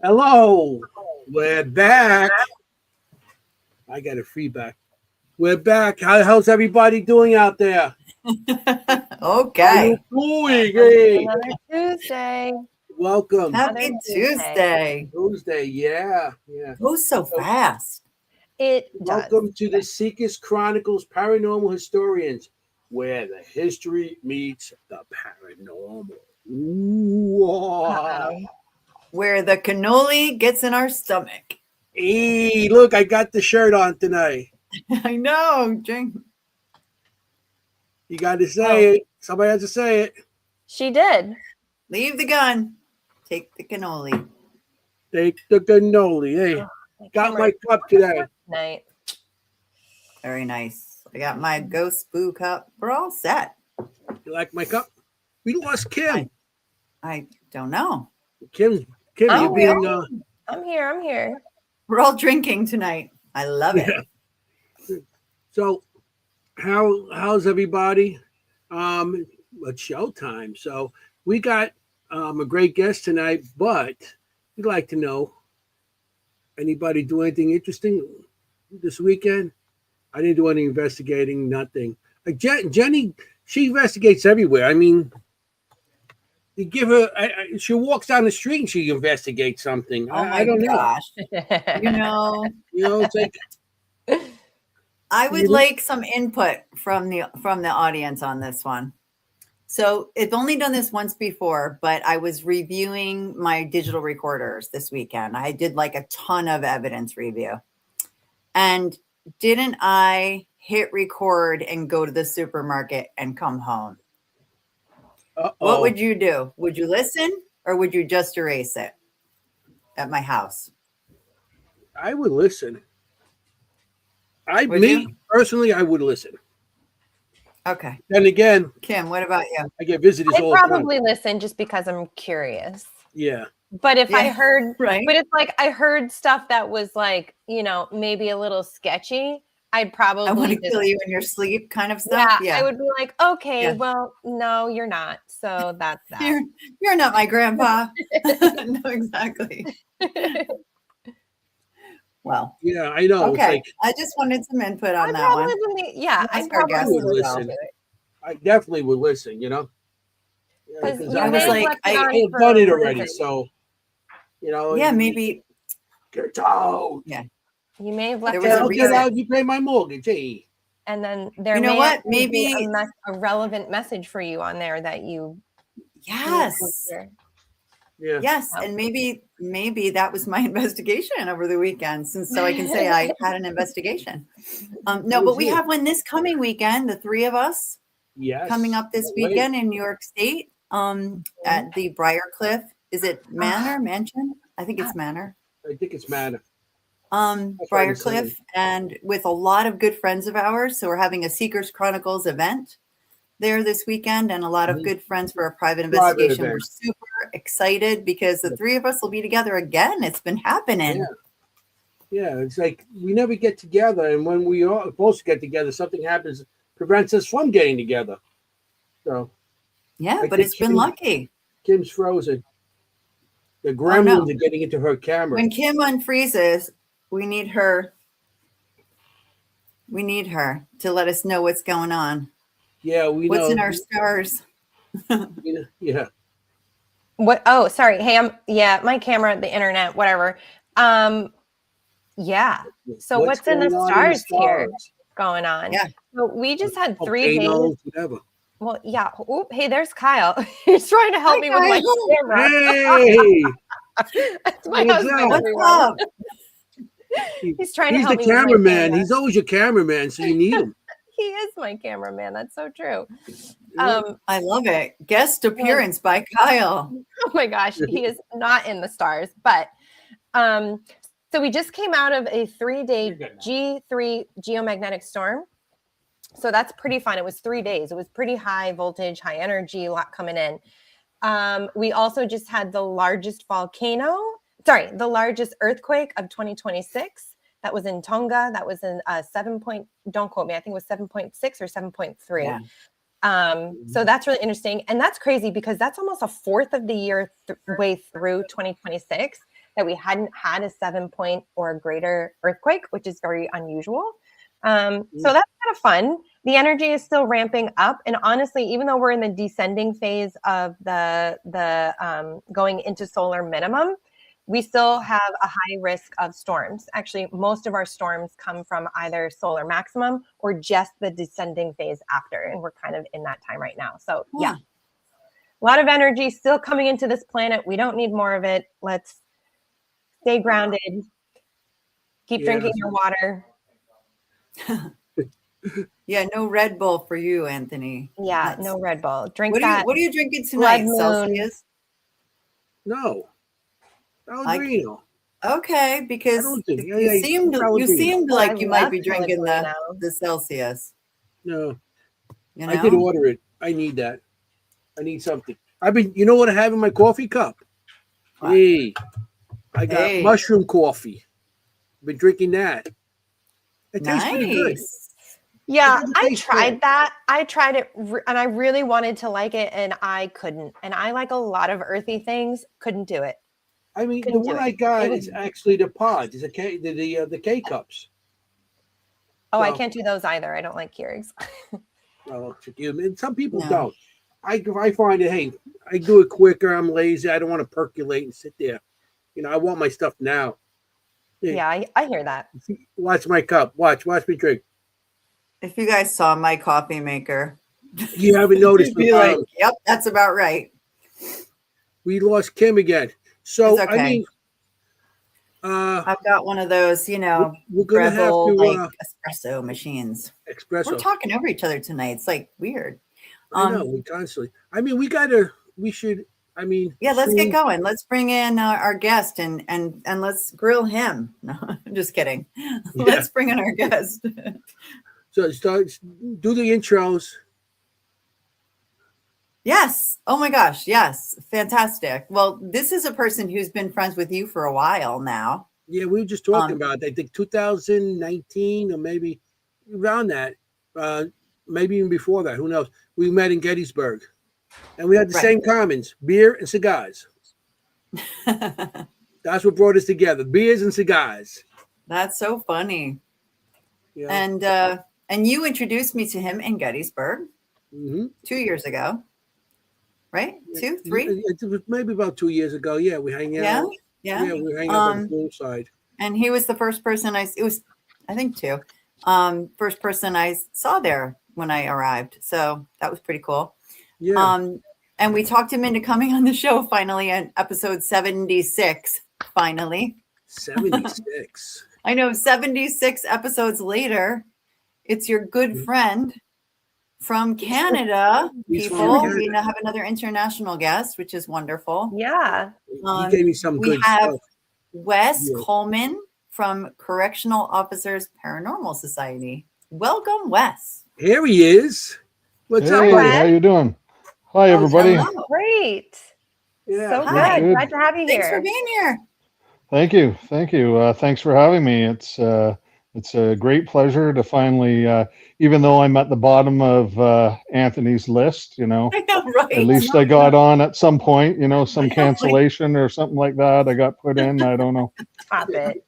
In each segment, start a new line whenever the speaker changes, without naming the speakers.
Hello, we're back. I got a feedback. We're back. How's everybody doing out there?
Okay.
How you doing? Hey,
Another Tuesday.
welcome.
Happy Tuesday.
Tuesday, yeah.
Goes so fast.
It
Welcome
does.
to the Seekers Chronicles Paranormal Historians, where the history meets the paranormal. Ooh.
Where the cannoli gets in our stomach.
Hey, look, I got the shirt on tonight.
I know. Drink.
You got to say it. Somebody has to say it.
She did.
Leave the gun. Take the cannoli.
Take the cannoli. Hey, got my cup today.
Night.
Very nice. I got my ghost boo cup. We're all set.
You like my cup? We lost Kim.
I don't know.
Kim,
Oh,
you're being
I'm here.
We're all drinking tonight. I love it.
yeah. So how's everybody? It's showtime. So we got a great guest tonight, but we'd like to know, anybody do anything interesting this weekend? I didn't do any investigating, nothing. Like Jenny, she investigates everywhere. I mean, you give her, she walks down the street and she investigates something.
Oh my
I don't
gosh.
know. It's like
I would like some input from the audience on this one. So I've only done this once before, but I was reviewing my digital recorders this weekend. I did like a ton of evidence review. And didn't I hit record and go to the supermarket and come home? What would you do? Would you listen or would you just erase it at my house?
I would listen.
You?
Personally, I would listen.
Okay.
Then again,
Kim, what about you?
I get visitors all the time.
I probably listen just because I'm curious.
Yeah.
But if I heard,
right.
But if like I heard stuff that was like, maybe a little sketchy, I'd probably
I want to kill you in your sleep kind of stuff.
Yeah. I would be like, okay, well, no, you're not. So that's that.
You're not my grandpa. No, exactly. Well,
yeah, I know.
Okay, I just wanted some input on that one.
I probably
would listen. I definitely would listen. Because
I was like,
I've done it already, so
Yeah, maybe.
Get out.
Yeah,
you may have left.
Get out. You pay my mortgage, hey.
And then there, maybe a relevant message for you on there that you.
Yes.
Yeah.
Yes, and maybe that was my investigation over the weekend, so I can say I had an investigation. No, but we have one this coming weekend. The three of us.
Yes.
Coming up this weekend in New York State. At the Briarcliff. Is it Manor? Mansion? I think it's Manor.
I think it's Manor.
Briarcliff, and with a lot of good friends of ours. So we're having a Seekers Chronicles event there this weekend, and a lot of good friends for a private investigation. We're super excited because the three of us will be together again. It's been happening.
Yeah, it's like we never get together, and when we are supposed to get together, something happens, prevents us from getting together. So
yeah, but it's been lucky.
Kim's frozen. The gremlins are getting into her camera.
When Kim unfreezes, we need her to let us know what's going on.
Yeah, we know.
What's in our stars?
Yeah.
What? Oh, sorry. Hey, my camera, the internet, whatever. Yeah. So what's in the stars here going on?
Yeah.
So we just had 3 days.
Whatever.
Well, yeah. Oop, hey, there's Kyle. He's trying to help me with my camera.
Hey.
That's my husband.
What's up?
He's trying to help me.
He's the cameraman. He's always your cameraman, so you need him.
He is my cameraman. That's so true.
I love it. Guest appearance by Kyle.
Oh my gosh, he is not in the stars, but so we just came out of a 3-day G3 geomagnetic storm. So that's pretty fun. It was 3 days. It was pretty high voltage, high energy, a lot coming in. We also just had the largest the largest earthquake of 2026. That was in Tonga. That was in 7 point, don't quote me, I think it was 7.6 or 7.3.
Yeah.
So that's really interesting. And that's crazy because that's almost a fourth of the year way through 2026. that we hadn't had a 7 point or greater earthquake, which is very unusual. So that's kind of fun. The energy is still ramping up, and honestly, even though we're in the descending phase of the going into solar minimum, we still have a high risk of storms. Actually, most of our storms come from either solar maximum or just the descending phase after, and we're kind of in that time right now. So yeah, a lot of energy still coming into this planet. We don't need more of it. Let's stay grounded. Keep drinking your water.
Yeah, no Red Bull for you, Anthony.
Yeah, no Red Bull. Drink
what
that.
What are you drinking tonight?
Blood Moon.
Celsius?
No. Pellegrino.
Okay, because you seemed like you might be drinking the Celsius.
No.
You know?
I did order it. I need that. I need something. You know what I have in my coffee cup?
What?
Hey, I got mushroom coffee. I've been drinking that. It tastes pretty good.
Yeah, I tried that. I tried it and I really wanted to like it and I couldn't. And I like a lot of earthy things. Couldn't do it.
I mean, the one I got is actually the pods. It's the K cups.
Oh, I can't do those either. I don't like Keurigs.
Well, and some people don't. I find it, hey, I do it quicker. I'm lazy. I don't want to percolate and sit there. You know, I want my stuff now.
Yeah, I hear that.
Watch my cup. Watch me drink.
If you guys saw my coffee maker,
you haven't noticed.
You'd be like, yep, that's about right.
We lost Kim again. So okay. I mean,
I've got one of those, you know,
we're gonna have to
like espresso machines.
Espresso.
We're talking over each other tonight. It's like weird.
I know, we constantly. I mean, we should. I mean,
yeah, let's get going. Let's bring in our guest and let's grill him. No, I'm just kidding. Yeah. Let's bring in our guest.
So do the intros.
Yes. Oh my gosh. Yes. Fantastic. Well, this is a person who's been friends with you for a while now.
Yeah, we were just talking about it. I think 2019 or maybe around that. Maybe even before that. Who knows? We met in Gettysburg. And we had the same commons, beer and cigars. That's what brought us together. Beers and cigars.
That's so funny.
Yeah.
And you introduced me to him in Gettysburg 2 years ago. Right? 2, 3?
It was maybe about 2 years ago. Yeah, we hang out.
Yeah.
Yeah, we hang out on the poolside.
And he was the first person I think 2. First person I saw there when I arrived. So that was pretty cool.
Yeah.
And we talked him into coming on the show finally on episode 76. Finally.
76.
I know, 76 episodes later. It's your good friend from Canada, people. We now have another international guest, which is wonderful.
Yeah.
He gave me some good
stuff. We have
stuff.
Wes Coleman from Correctional Officers Paranormal Society. Welcome, Wes.
Here he is. What's up,
buddy? How you doing? Hi, everybody.
Hello. Great.
Yeah.
So good. Glad to have you here.
Thanks for being here.
Thank you. Thanks for having me. It's a great pleasure to finally, even though I'm at the bottom of Anthony's list, you know,
I know, right?
At least I got on at some point, you know, some cancellation or something like that. I got put in. I don't know.
Stop it.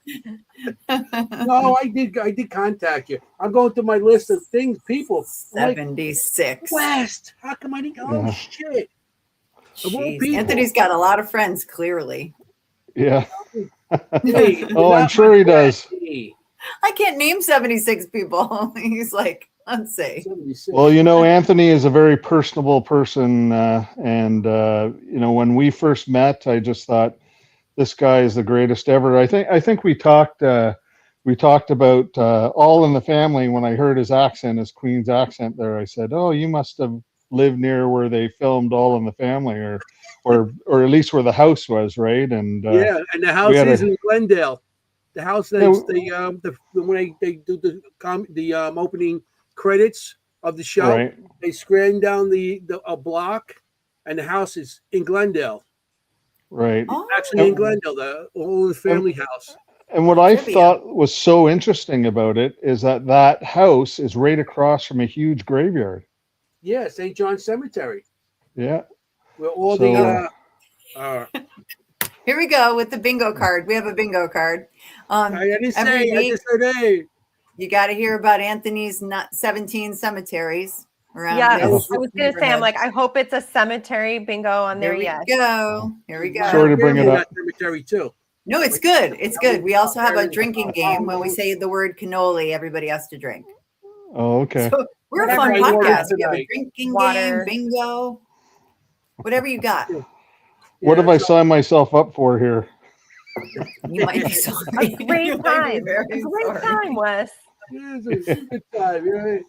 No, I did contact you. I'm going through my list of things, people.
76.
Like, West. How come I didn't? Oh, shit.
Anthony's got a lot of friends, clearly.
Yeah.
Hey,
I'm sure he does.
I can't name 76 people. He's like, let's see.
Well, you know, Anthony is a very personable person. And you know, when we first met, I just thought this guy is the greatest ever. I think we talked about All in the Family. When I heard his accent, his Queen's accent there, I said, oh, you must have lived near where they filmed All in the Family, or at least where the house was, right? And
yeah, and the house is in Glendale. The house when they do the opening credits of the show, right. They screen down a block, and the house is in Glendale.
Right.
Actually, in Glendale, the old family house.
And what I thought was so interesting about it is that house is right across from a huge graveyard.
Yeah, St. John's Cemetery.
Yeah.
Where all
Here we go with the bingo card. We have a bingo card.
I didn't
every
say. I
week,
just said, hey.
you got to hear about Anthony's 17 cemeteries around
Yeah, I
his
was going to say, I'm like, I hope it's a cemetery bingo on there.
Here we
Yes.
go. Here we go.
Sorry to bring it up.
Cemetery too.
No, it's good. It's good. We also have a drinking game. When we say the word cannoli, everybody has to drink.
Oh, okay.
So we're a
Whatever
fun
you want
podcast. We have a
tonight.
drinking
Water.
game, bingo, whatever you got.
What have I signed myself up for here?
You might be sorry.
A great
You might be
time.
very
A great
sorry.
time, Wes.
Yeah, it's a good time. You know,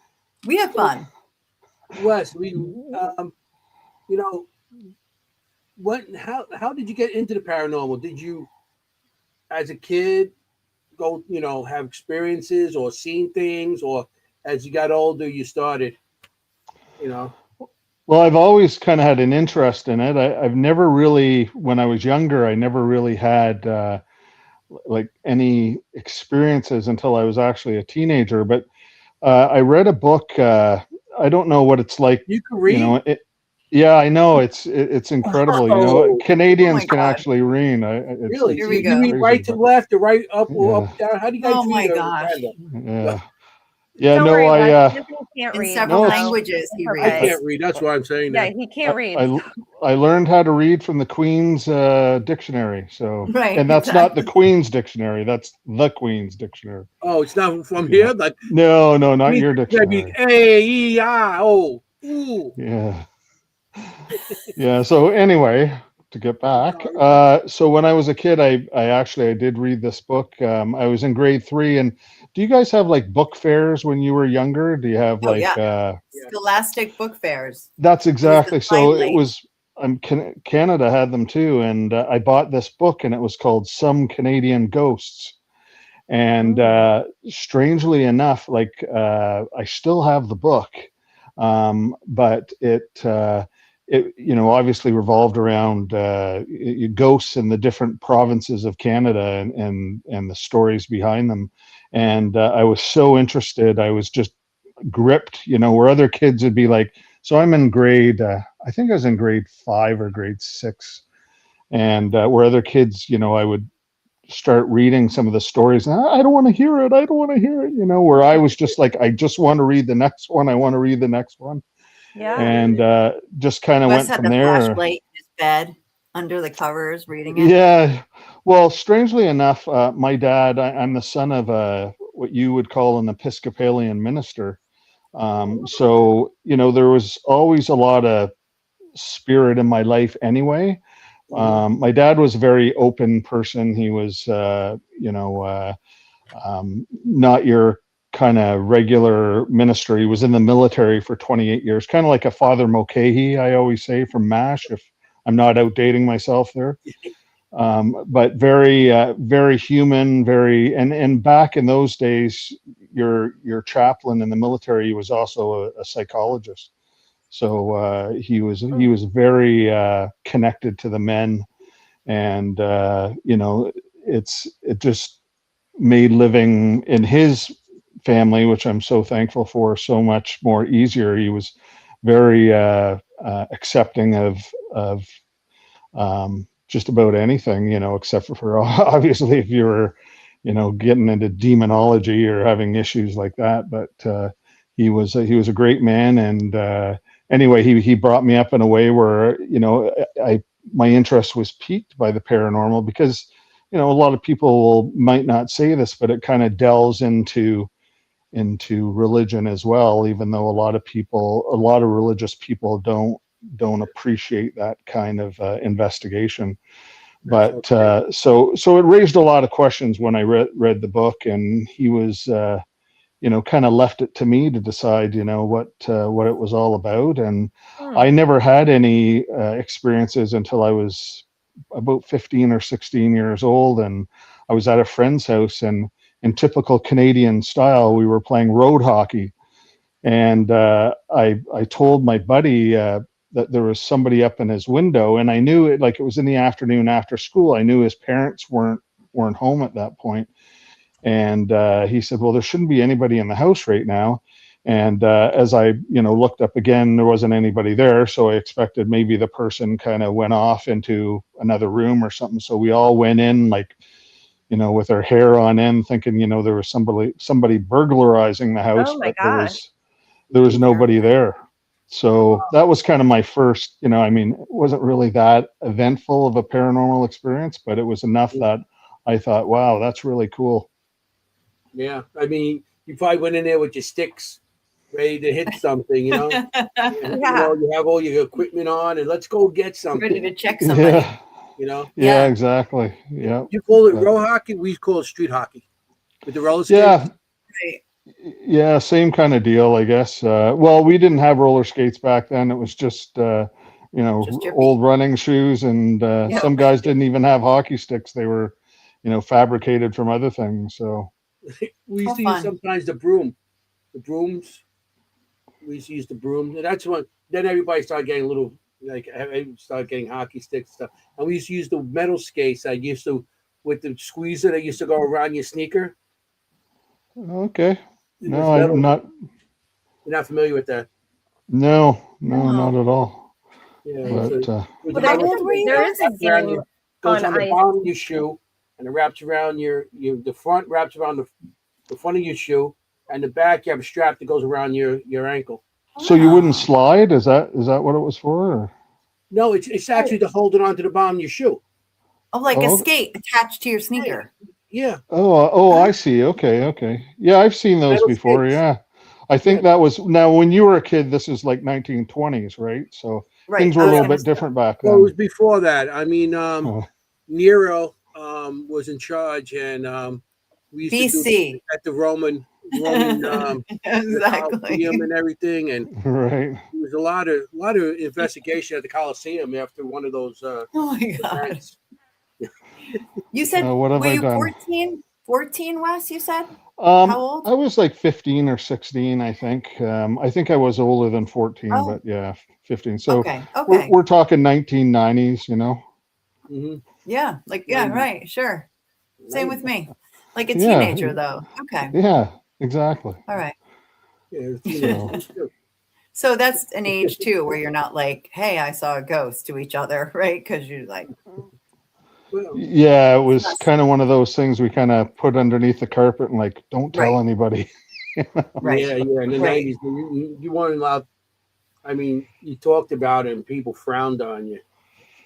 We have fun.
Wes, you know, how did you get into the paranormal? Did you, as a kid, go, have experiences or seen things, or as you got older, you started,
Well, I've always kind of had an interest in it. I've never really, when I was younger, I never really had like any experiences until I was actually a teenager. But I read a book. I don't know what it's like.
You can read.
Yeah, I know it's incredible. Canadians can actually read.
Really?
Here we
You
go.
read right to left or right up or
Yeah.
up down? How do you guys
Oh
read?
my gosh.
Yeah. Yeah,
Don't
no,
worry, Wes.
I
He can't
In
read.
several
No,
languages, he
okay.
I
reads.
can't read. That's why I'm saying
Yeah,
that.
he can't read.
I learned how to read from the Queen's dictionary. So,
Right,
and that's not the
exactly.
Queen's dictionary. That's the Queen's dictionary.
Oh, it's not from here? Like,
No, not your dictionary.
A-E-I-O. Ooh.
Yeah. Yeah. So anyway, to get back, so when I was a kid, I did read this book. I was in grade 3, and do you guys have like book fairs when you were younger? Do you have
Oh,
like?
yeah. Scholastic book fairs.
That's exactly. So it
Finally.
was. Canada had them too, and I bought this book, and it was called Some Canadian Ghosts. And strangely enough, like I still have the book, but it obviously revolved around ghosts in the different provinces of Canada and the stories behind them. And I was so interested. I was just gripped, where other kids would be like, so I'm in grade, I think I was in grade 5 or grade 6. And where other kids, I would start reading some of the stories. And I don't want to hear it. I don't want to hear it. Where I was just like, I just want to read the next one. I want to read the next one.
Yeah.
And just kind of went
Wes had
from
the
there.
flashlight in his bed under the covers reading it.
Yeah. Well, strangely enough, my dad, I'm the son of what you would call an Episcopalian minister. So, there was always a lot of spirit in my life anyway. My dad was a very open person. He was, not your kind of regular minister. He was in the military for 28 years, kind of like a Father Mulcahy, I always say, from MASH, if I'm not outdating myself there. But very, very human, and back in those days, your chaplain in the military was also a psychologist. So he was very connected to the men, and it just made living in his family, which I'm so thankful for, so much more easier. He was very accepting of just about anything, except for obviously if you were, getting into demonology or having issues like that. But he was a great man, and anyway, he brought me up in a way where, my interest was piqued by the paranormal, because, a lot of people might not say this, but it kind of delves into religion as well, even though a lot of religious people don't appreciate that kind of investigation. But so it raised a lot of questions when I read the book, and he was kind of left it to me to decide what it was all about. And I never had any experiences until I was about 15 or 16 years old, and I was at a friend's house, and in typical Canadian style, we were playing road hockey. And I told my buddy that there was somebody up in his window, and I knew it, like it was in the afternoon after school. I knew his parents weren't home at that point. And he said, well, there shouldn't be anybody in the house right now. And as I, looked up again, there wasn't anybody there. So I expected maybe the person kind of went off into another room or something. So we all went in like, with our hair on end, thinking, there was somebody burglarizing the house,
Oh my
but
gosh.
there was nobody there. So that was kind of my first, it wasn't really that eventful of a paranormal experience, but it was enough that I thought, wow, that's really cool.
Yeah. I mean, you probably went in there with your sticks ready to hit something,
Yeah.
You have all your equipment on and let's go get something.
Ready to check somebody.
Yeah.
Yeah.
Exactly. Yeah.
You call it row hockey? We call it street hockey with the roller skates.
Yeah.
Right.
Yeah, same kind of deal, I guess. Well, we didn't have roller skates back then. It was just,
Just your
old running shoes, and some guys didn't even have hockey sticks. They were, fabricated from other things. So
we used to use sometimes the brooms. We used to use the broom. And that's when then everybody started getting a little started getting hockey sticks and stuff. And we used to use the metal skates. I used to with the squeezer that used to go around your sneaker.
okay. No, I'm not.
You're not familiar with that?
No, not at all.
Yeah.
But,
there is a game
goes on the
ice.
bottom of your shoe, and it wraps around the front wraps around the front of your shoe, and the back you have a strap that goes around your ankle.
so you wouldn't slide? Is that what it was for? Or?
No, it's actually to hold it onto the bottom of your shoe.
Oh, like a skate attached to your sneaker.
Yeah.
Oh, I see. Okay. Yeah, I've seen those
Metal
before.
skates.
Yeah. I think that was, now when you were a kid, this is like 1920s, right? So things were a little bit different back then.
Well, it was before that. I mean, Nero was in charge, and we used to do at the Roman
exactly.
Colosseum and everything, and
right.
there was a lot of investigation at the Colosseum after one of those.
Oh my God!
Events.
You said
what have
were
I
you
done?
14, Wes? You said
how
old?
I was like 15 or 16, I think. I think I was older than 14, but yeah, 15. So we're talking 1990s,
Mm-hmm.
Yeah, right, sure. Same with me. Like a
Yeah.
teenager, though. Okay.
Yeah, exactly.
All right.
Yeah,
So that's an age too, where you're not like, "Hey, I saw a ghost" to each other, right? Because you're like,
yeah, it was kind of one of those things we kind of put underneath the carpet and like, don't tell anybody.
right.
Yeah. In the 90s, you weren't allowed. I mean, you talked about it and people frowned on you.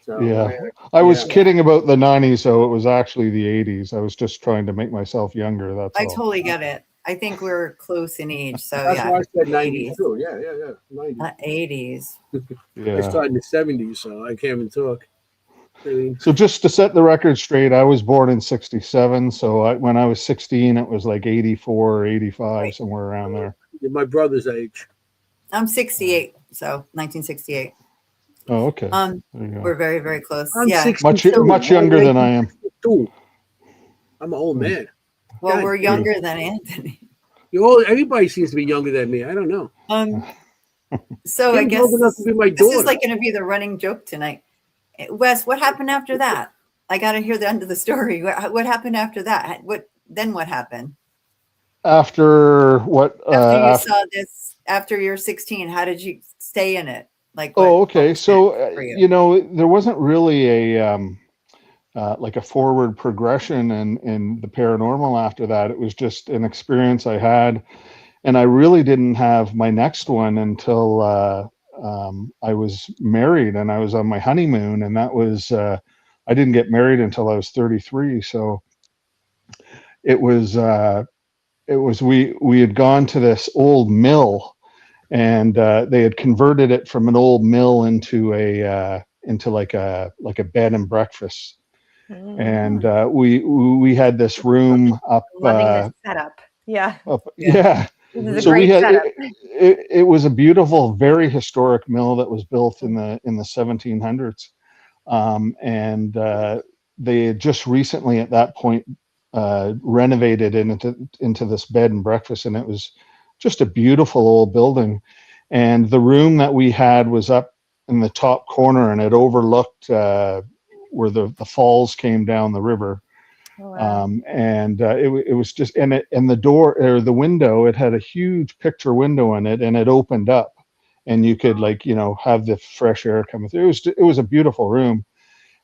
So,
yeah. I was kidding about the 90s, so it was actually the 80s. I was just trying to make myself younger. That's all.
I totally get it. I think we're close in age, so
that's why I said 90s
80s.
too. Yeah, 90s.
Not 80s.
Yeah.
I started in the 70s, so I can't even talk.
So just to set the record straight, I was born in 67. So when I was 16, it was like 84 or 85, somewhere around there.
You're my brother's age.
I'm 68, so 1968.
Oh, okay.
We're very, very close.
I'm
yeah,
62.
Much younger than I am.
I'm an old man.
Well,
God,
we're younger than Anthony.
Everybody seems to be younger than me. I don't know.
So I
Kim's
guess
old enough to be my
this
daughter.
is like going to be the running joke tonight. Wes, what happened after that? I got to hear the end of the story. What happened after that? What happened?
After what?
After you saw this, after you're 16, how did you stay in it? Like,
okay. So, there wasn't really a, like a forward progression in the paranormal after that. It was just an experience I had. And I really didn't have my next one until I was married and I was on my honeymoon. And that was, I didn't get married until I was 33. So it was we had gone to this old mill, and they had converted it from an old mill into like a bed and breakfast. And we had this room up.
Loving this setup. Yeah.
Yeah.
This is a great setup.
It was a beautiful, very historic mill that was built in the 1700s, and they had just recently at that point renovated into this bed and breakfast, and it was just a beautiful old building. And the room that we had was up in the top corner, and it overlooked where the falls came down the river.
Oh, wow.
And it was just, and the door or the window, it had a huge picture window in it, and it opened up, and you could, like, have the fresh air coming through. It was a beautiful room,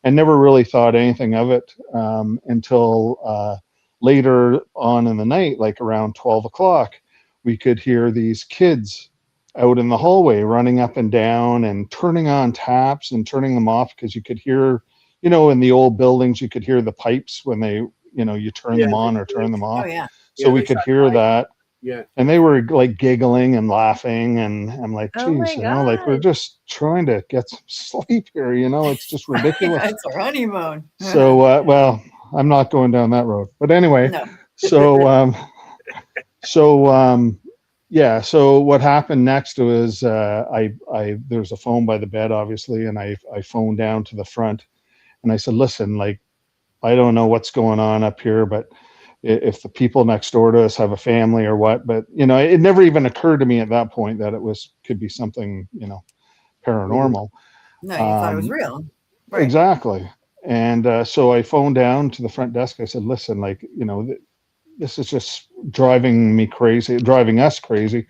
and never really thought anything of it until later on in the night, like around 12 o'clock, we could hear these kids out in the hallway running up and down and turning on taps and turning them off, because you could hear, in the old buildings, you could hear the pipes when they, you turn them on or turn them
Oh
off.
yeah.
So we could hear that.
Yeah.
And they were like giggling and laughing, and I'm like,
Oh my
geez, like, we're
God.
just trying to get some sleep here, it's just ridiculous.
It's our honeymoon.
So, well, I'm not going down that road, but anyway,
No.
yeah. So what happened next was, there's a phone by the bed, obviously, and I phoned down to the front, and I said, listen, like, I don't know what's going on up here, but if the people next door to us have a family or what, but it never even occurred to me at that point that could be something, paranormal.
No, you thought it was real. Right.
Exactly. And so I phoned down to the front desk. I said, listen, like, this is just driving us crazy.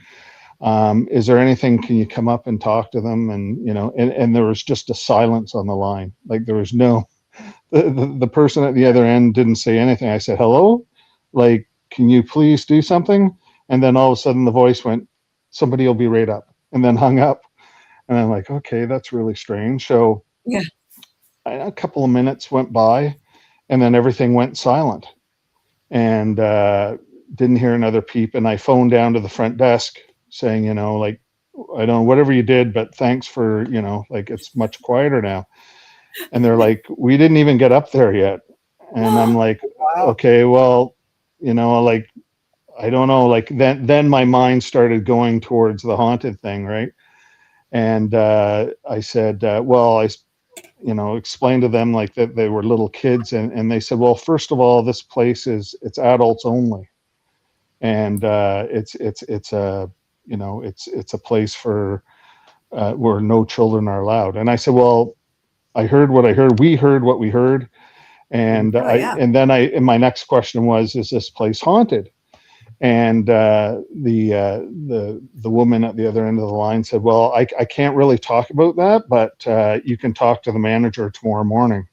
Is there anything, can you come up and talk to them? And, and there was just a silence on the line. Like, there was the person at the other end didn't say anything. I said, hello, like, can you please do something? And then all of a sudden the voice went, somebody will be right up, and then hung up. And I'm like, okay, that's really strange. So
yeah,
a couple of minutes went by, and then everything went silent, and didn't hear another peep. And I phoned down to the front desk saying, like, I don't know, whatever you did, but thanks for, like, it's much quieter now. And they're like, we didn't even get up there yet. And I'm like, okay, well, like, I don't know, like, then my mind started going towards the haunted thing, right? And I said, well, I explained to them, like, that they were little kids, and they said, well, first of all, this place it's adults only, and it's a it's a place for where no children are allowed. And I said, well, I heard what I heard. We heard what we heard. And and my next question was, is this place haunted? And the woman at the other end of the line said, well, I can't really talk about that, but you can talk to the manager tomorrow morning.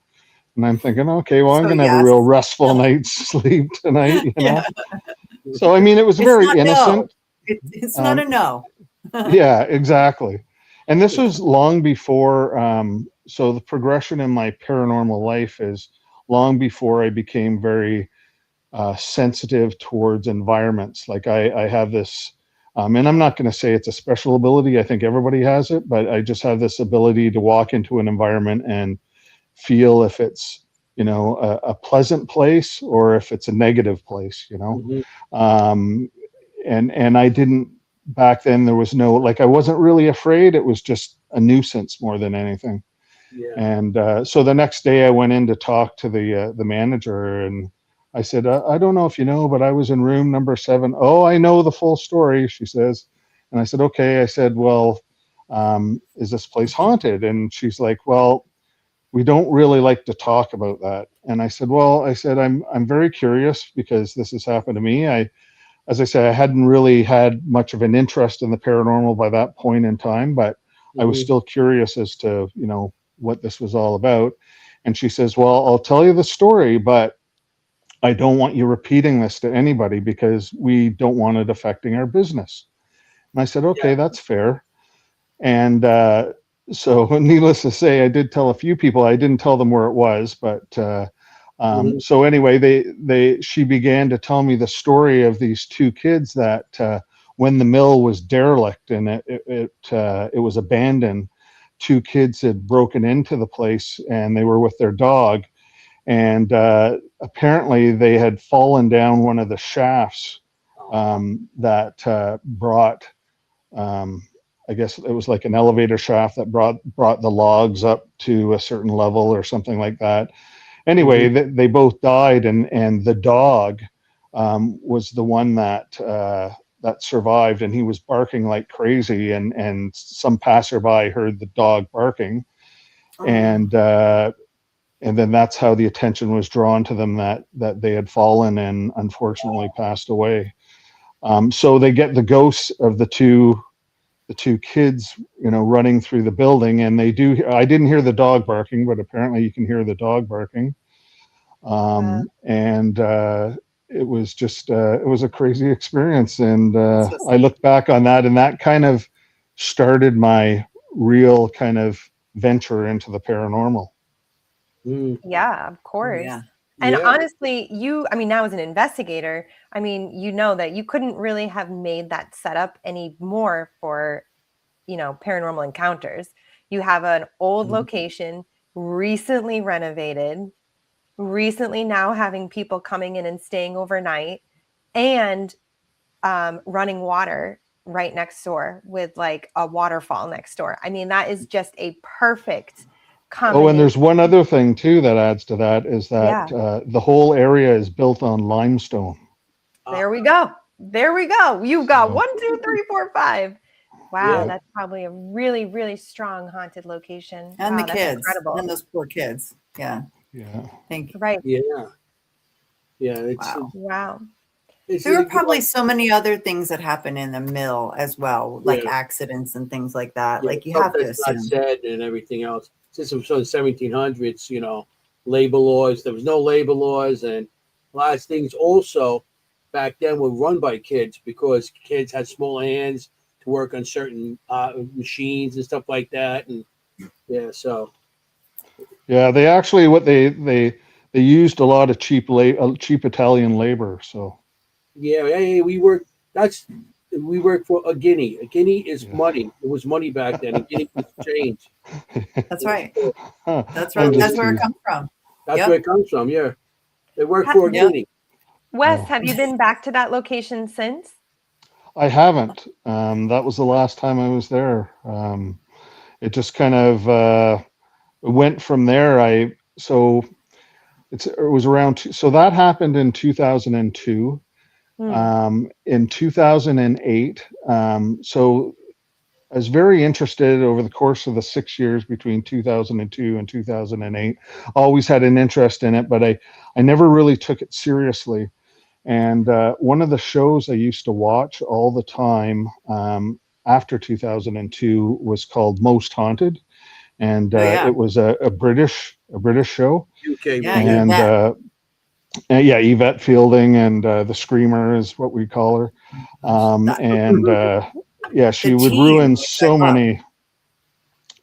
And I'm thinking, okay, well, I'm going to have a real restful night's sleep tonight, So, I mean, it was very innocent.
No. It's not a no.
Yeah, exactly. And this was long before, so the progression in my paranormal life is long before I became very sensitive towards environments. Like, I have this, and I'm not going to say it's a special ability. I think everybody has it, but I just have this ability to walk into an environment and feel if it's, a pleasant place or if it's a negative place,
Mm-hmm.
And I didn't, back then there was no, like, I wasn't really afraid. It was just a nuisance more than anything.
Yeah.
And so the next day I went in to talk to the manager, and I said, I don't know if you know, but I was in room number 7. Oh, I know the full story, she says. And I said, okay. I said, well, is this place haunted? And she's like, well, we don't really like to talk about that. And I said, well, I'm very curious, because this has happened to me. As I said, I hadn't really had much of an interest in the paranormal by that point in time, but I was still curious as to, what this was all about. And she says, well, I'll tell you the story, but I don't want you repeating this to anybody, because we don't want it affecting our business. And I said, okay, that's fair. And so needless to say, I did tell a few people. I didn't tell them where it was, but so anyway, she began to tell me the story of these 2 kids that when the mill was derelict and it was abandoned, 2 kids had broken into the place, and they were with their dog, and apparently they had fallen down one of the shafts that brought, I guess it was like an elevator shaft that brought the logs up to a certain level or something like that. Anyway, they both died, and the dog was the one that survived, and he was barking like crazy, and some passerby heard the dog barking, and then that's how the attention was drawn to them, that they had fallen and unfortunately passed away. So they get the ghosts of the two kids, running through the building, and I didn't hear the dog barking, but apparently you can hear the dog barking. And it was just, it was a crazy experience. And I look back on that, and that kind of started my real kind of venture into the paranormal.
Yeah, of course.
Yeah.
And honestly, now as an investigator, that you couldn't really have made that setup any more for, paranormal encounters. You have an old location, recently renovated, recently now having people coming in and staying overnight, and running water right next door with like a waterfall next door. That is just a perfect combination.
Oh, and there's one other thing too that adds to that, is that the whole area is built on limestone.
There we go. You've got 1, 2, 3, 4, 5. Wow, that's probably a really, really strong haunted location.
And
wow,
the kids,
incredible.
and those poor kids. Yeah. Thank you.
Right.
Yeah. It's,
wow.
There were probably so many other things that happen in the mill as well, like accidents and things like that. Like you have to assume.
Not said and everything else. Since it was from the 1700s, labor laws. There was no labor laws, and a lot of things also back then were run by kids, because kids had small hands to work on certain machines and stuff like that. And
they actually they used a lot of cheap Italian labor. So
we work for a guinea. A guinea is money. It was money back then. A guinea was change.
That's right. That's right. That's where it comes from.
That's where it comes from. Yeah, they work for a guinea.
Wes, have you been back to that location since?
I haven't. That was the last time I was there. It just kind of went from there. It was around. So that happened in 2002. In 2008. So I was very interested over the course of the 6 years between 2002 and 2008. Always had an interest in it, but I never really took it seriously. And one of the shows I used to watch all the time after 2002 was called Most Haunted, and it was a British show.
UK,
Yvette Fielding, and the Screamer is what we call her. She would ruin so many.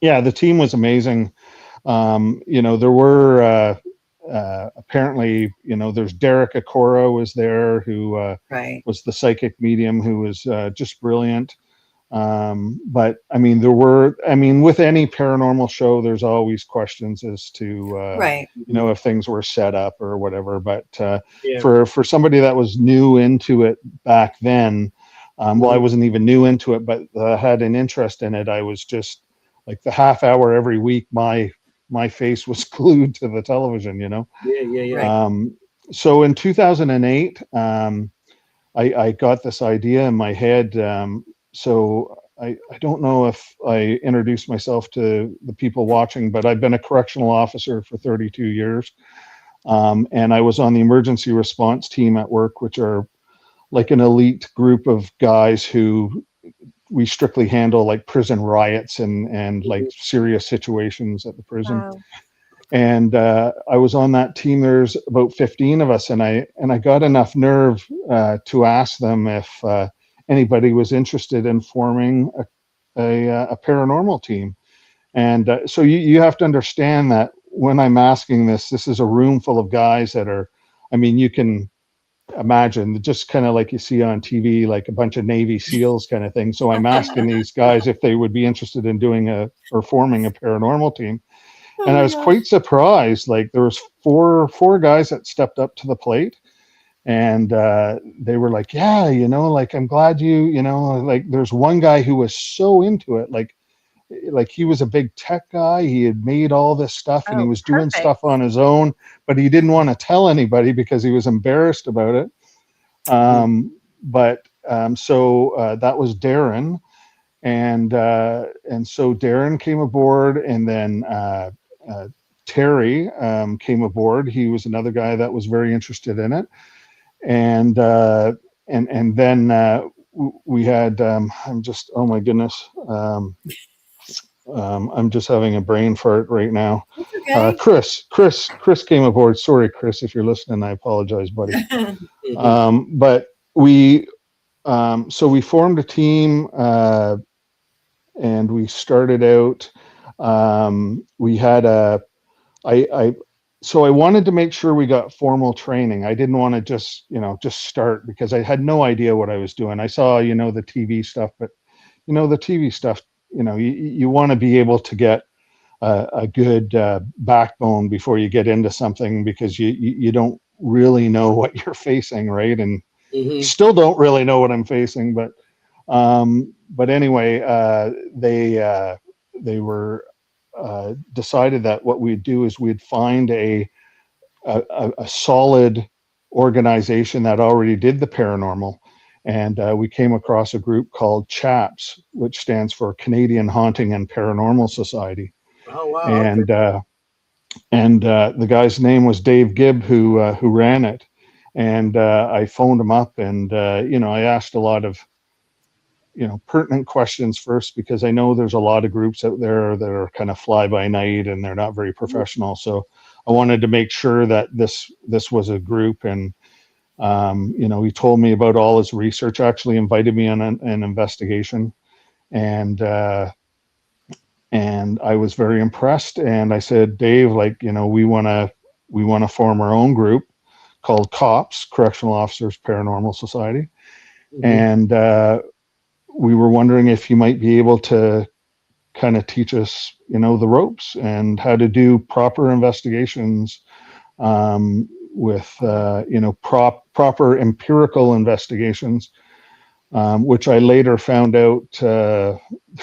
Yeah, the team was amazing. There were apparently, there's Derek Akora was there, who was the psychic medium, who was just brilliant. But with any paranormal show, there's always questions as to if things were set up or whatever. But for somebody that was new into it back then, I wasn't even new into it, but had an interest in it. I was just like, the half hour every week, my face was glued to the television, So in 2008, I got this idea in my head. So I don't know if I introduced myself to the people watching, but I've been a correctional officer for 32 years. And I was on the emergency response team at work, which are like an elite group of guys who we strictly handle like prison riots and like serious situations at the prison. Wow. And I was on that team. There's about 15 of us, and I got enough nerve to ask them if anybody was interested in forming a paranormal team. And so you have to understand that when I'm asking this is a room full of guys that are, you can imagine just kind of like you see on TV, like a bunch of Navy SEALs kind of thing. So I'm asking these guys if they would be interested in doing or forming a paranormal team. And I was quite surprised. Like, there was four guys that stepped up to the plate, and they were like, yeah, like, I'm glad like, there's one guy who was so into it. Like he was a big tech guy. He had made all this stuff, and he was doing stuff on his own, but he didn't want to tell anybody because he was embarrassed about it. So that was Darren. And so Darren came aboard, and then Terry came aboard. He was another guy that was very interested in it, and then we had. I'm just, oh my goodness. I'm just having a brain fart right now.
Okay.
Chris came aboard. Sorry, Chris, if you're listening, I apologize, buddy. But so we formed a team, and we started out. We had so I wanted to make sure we got formal training. I didn't want to just start, because I had no idea what I was doing. I saw, the TV stuff, but the TV stuff, you want to be able to get a good backbone before you get into something, because you don't really know what you're facing, right? And still don't really know what I'm facing, but anyway, they were decided that what we'd do is we'd find a solid organization that already did the paranormal. And we came across a group called CHAPS, which stands for Canadian Haunting and Paranormal Society.
Oh wow!
And
okay.
The guy's name was Dave Gibb, who ran it. And I phoned him up, and I asked a lot of pertinent questions first, because I know there's a lot of groups out there that are kind of fly by night and they're not very professional. So I wanted to make sure that this was a group. And he told me about all his research, actually invited me on an investigation, and I was very impressed. And I said, Dave, we want to form our own group called COPS, Correctional Officers Paranormal Society. And we were wondering if you might be able to kind of teach us, the ropes and how to do proper investigations, with proper empirical investigations, which I later found out there's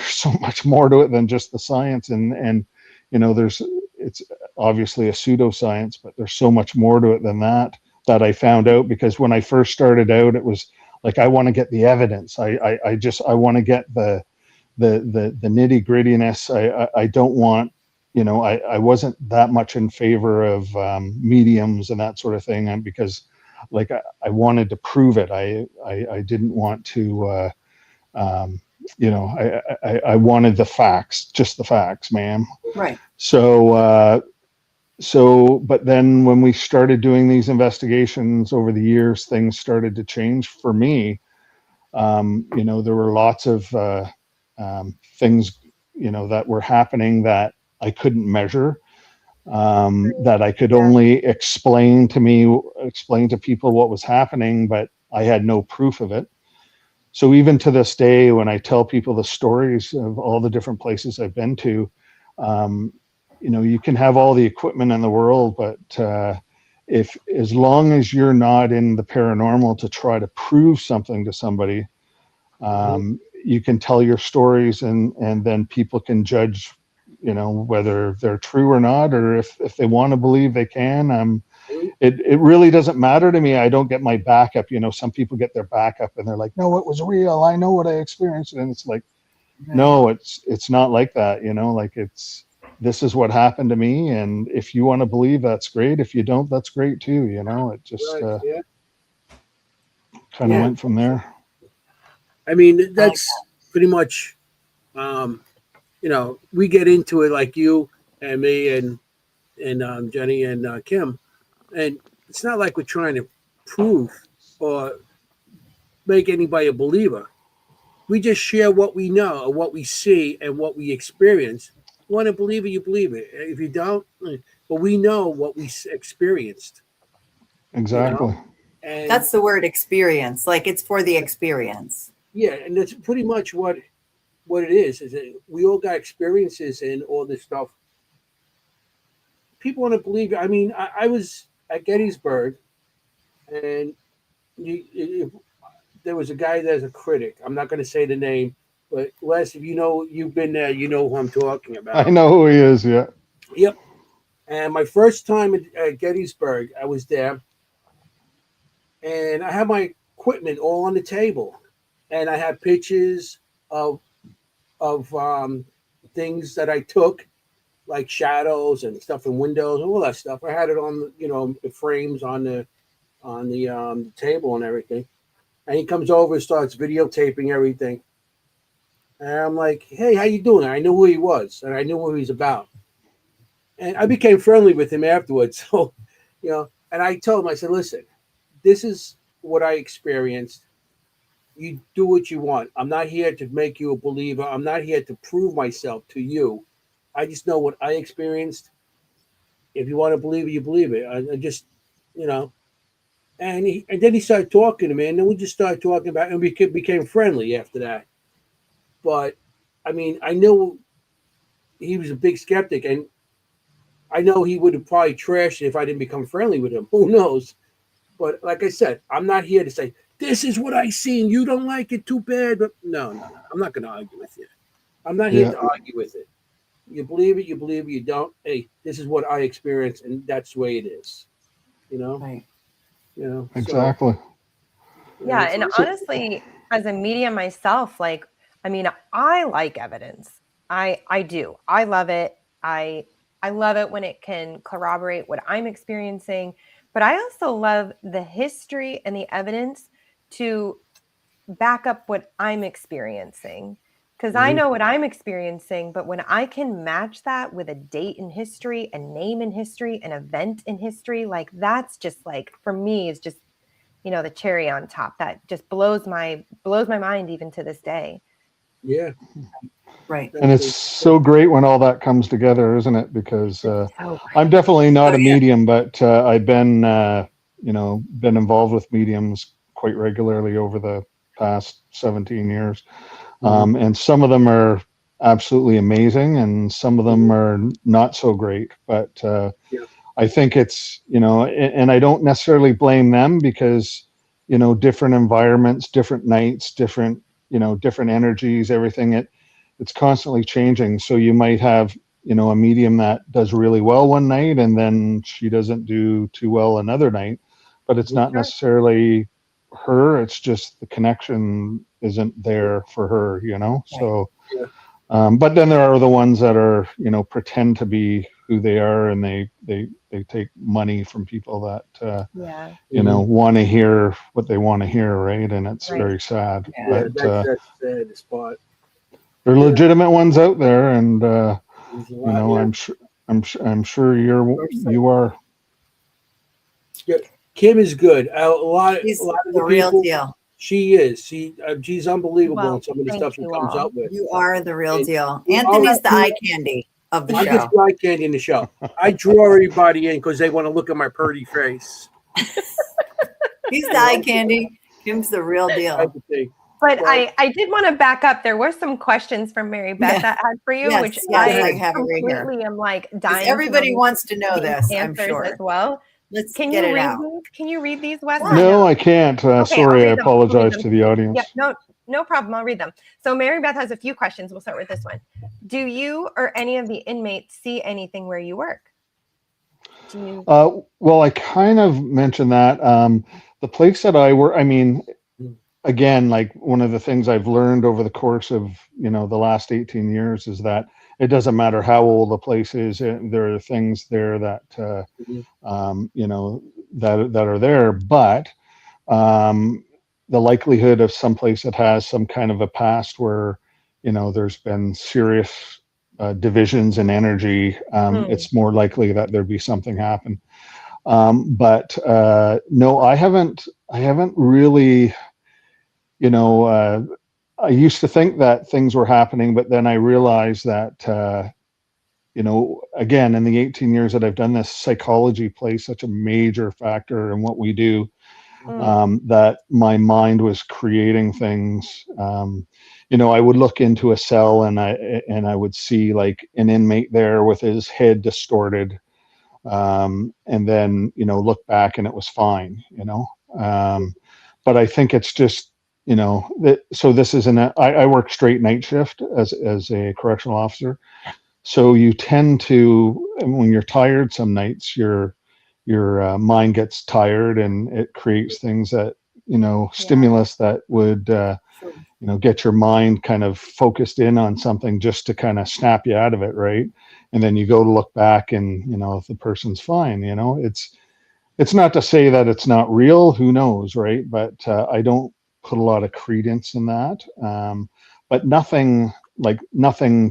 so much more to it than just the science, and it's obviously a pseudoscience, but there's so much more to it than that I found out, because when I first started out, it was like, I want to get the evidence. I want to get the nitty grittiness. I don't want, I wasn't that much in favor of mediums and that sort of thing, because I wanted to prove it. I didn't want to, I wanted the facts, just the facts, ma'am.
Right.
But then when we started doing these investigations over the years, things started to change for me. There were lots of things, that were happening that I couldn't measure, that I could only explain to people what was happening, but I had no proof of it. So even to this day, when I tell people the stories of all the different places I've been to, you can have all the equipment in the world, but as long as you're not in the paranormal to try to prove something to somebody, you can tell your stories, and then people can judge, whether they're true or not, or if they want to believe they can. It really doesn't matter to me. I don't get my backup. Some people get their backup and they're like, no, it was real. I know what I experienced. And it's like, no, it's not like that. This is what happened to me. And if you want to believe, that's great. If you don't, that's great too. It just kind of went from there.
I mean, that's pretty much, we get into it like you and me and Jenny and Kim, and it's not like we're trying to prove or make anybody a believer. We just share what we know, or what we see, and what we experience. You want to believe it, you believe it. If you don't, but we know what we experienced.
Exactly.
And that's the word, experience. Like, it's for the experience.
Yeah, and that's pretty much what it is that we all got experiences and all this stuff. People want to believe it. I mean, I was at Gettysburg, and there was a guy that's a critic. I'm not going to say the name, but Les, if you've been there, you know who I'm talking about.
I know who he is, yeah.
Yep. And my first time at Gettysburg, I was there, and I had my equipment all on the table, and I had pictures of things that I took, like shadows and stuff in windows, all that stuff. I had it on, the frames on the table and everything. And he comes over and starts videotaping everything. And I'm like, hey, how you doing? I knew who he was, and I knew what he was about. And I became friendly with him afterwards. So, and I told him, I said, listen, this is what I experienced. You do what you want. I'm not here to make you a believer. I'm not here to prove myself to you. I just know what I experienced. If you want to believe it, you believe it. I just, And then he started talking to me, and then we just started talking about, and we became friendly after that. But I mean, I knew he was a big skeptic, and I know he would have probably trashed it if I didn't become friendly with him. Who knows? But like I said, I'm not here to say, this is what I seen. You don't like it, too bad. But no. I'm not going to argue with you. I'm not here to argue with it. You believe it, you don't. Hey, this is what I experienced, and that's the way it is.
Right.
Exactly.
Yeah, and honestly, as a medium myself, like, I mean, I like evidence. I do. I love it. I love it when it can corroborate what I'm experiencing, but I also love the history and the evidence to back up what I'm experiencing. Because I know what I'm experiencing, but when I can match that with a date in history, a name in history, an event in history, like that's just like, for me, is just, the cherry on top. That just blows my mind even to this day.
Yeah.
Right.
And it's so great when all that comes together, isn't it? Because I'm definitely not a medium, but I've been, been involved with mediums quite regularly over the past 17 years. And some of them are absolutely amazing, and some of them are not so great. But I think it's, and I don't necessarily blame them because, different environments, different nights, different energies, everything. It's constantly changing. So you might have, a medium that does really well one night, and then she doesn't do too well another night. But it's not necessarily her. It's just the connection isn't there for her, So, but then there are the ones that are, pretend to be who they are, and they take money from people that, want to hear what they want to hear, right? And it's very sad.
Yeah,
but
that's the spot.
there are legitimate ones out there, and I'm sure you are.
Yeah. Kimm is good. A lot of
She's
the
the real
people,
deal.
She is. She's unbelievable in some of the
thank
stuff she
you
comes
all.
up with.
You are the real
And
deal.
all
Anthony's the
that-
eye candy of the
I'm
show.
just the eye candy in the show. I draw everybody in because they want to look at my pretty face.
He's the eye candy. Kim's the real deal.
Type of thing.
But I did want to back up. There were some questions from Mary Beth that I had for you,
Yes,
which
yes,
I
I have it right here.
completely am like dying.
Everybody wants to know
these
this, I'm
answers
sure.
as well.
Let's
Can
get
you
it
read
out.
these? Can you read these, Wes?
No, I can't.
Okay,
Sorry, I
I'll read them.
apologize to the audience.
Yeah, no problem. I'll read them. So Mary Beth has a few questions. We'll start with this one. Do you or any of the inmates see anything where you work?
Well, I kind of mentioned that. The place that I work, I mean, again, like one of the things I've learned over the course of, the last 18 years is that it doesn't matter how old the place is. There are things there that, that are there, but the likelihood of some place that has some kind of a past where, there's been serious divisions in energy, it's more likely that there'd be something happen. But no, I haven't really, I used to think that things were happening, but then I realized that, again, in the 18 years that I've done this, psychology plays such a major factor in what we do, that my mind was creating things. I would look into a cell and I would see like an inmate there with his head distorted, and then, look back and it was fine, but I think it's just, so this is I work straight night shift as a correctional officer. So you tend to, when you're tired some nights, your mind gets tired and it creates things that, stimulus that would, get your mind kind of focused in on something just to kind of snap you out of it. Right. and then you go to look back and, if the person's fine, it's not to say that it's not real, who knows, right? But I don't put a lot of credence in that. But nothing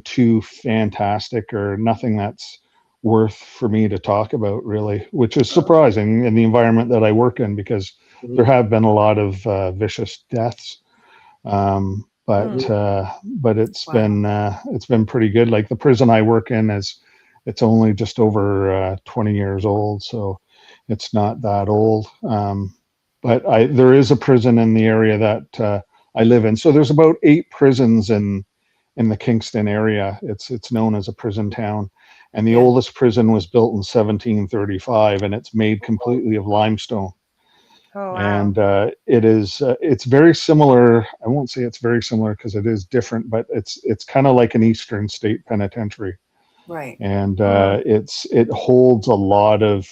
too fantastic or nothing that's worth for me to talk about, really, which is surprising in the environment that I work in, because there have been a lot of vicious deaths. But it's been pretty good. Like the prison I work in it's only just over 20 years old, so it's not that old. But there is a prison in the area that I live in. So there's about 8 prisons in the Kingston area. It's known as a prison town, and the oldest prison was built in 1735, and it's made completely of limestone.
Oh, wow.
And it's very similar. I won't say it's very similar because it is different, but it's kind of like an Eastern State Penitentiary.
Right.
And it holds a lot of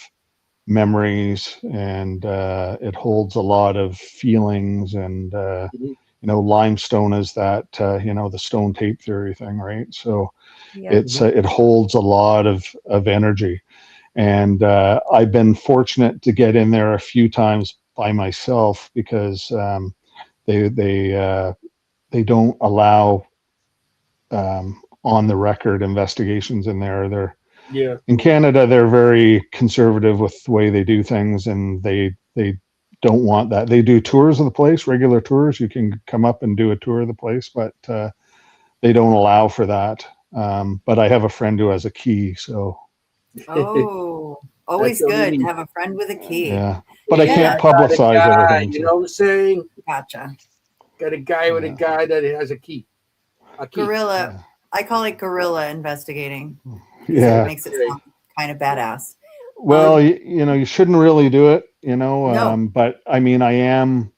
memories, and it holds a lot of feelings, and limestone is that the stone tape theory thing, right? So it holds a lot of energy. And I've been fortunate to get in there a few times by myself, because they don't allow on the record investigations in there. In Canada, they're very conservative with the way they do things, and they don't want that. They do tours of the place, regular tours. You can come up and do a tour of the place, but they don't allow for that. But I have a friend who has a key, so.
Oh, always good to have a friend with a key.
Yeah, but I can't publicize everything.
You know what I'm saying?
Gotcha.
Got a guy with a guy that has a key.
Guerrilla. Yeah. I call it guerrilla investigating.
Yeah.
It makes it sound kind of badass.
Well, you shouldn't really do it,
no.
But I mean, I am,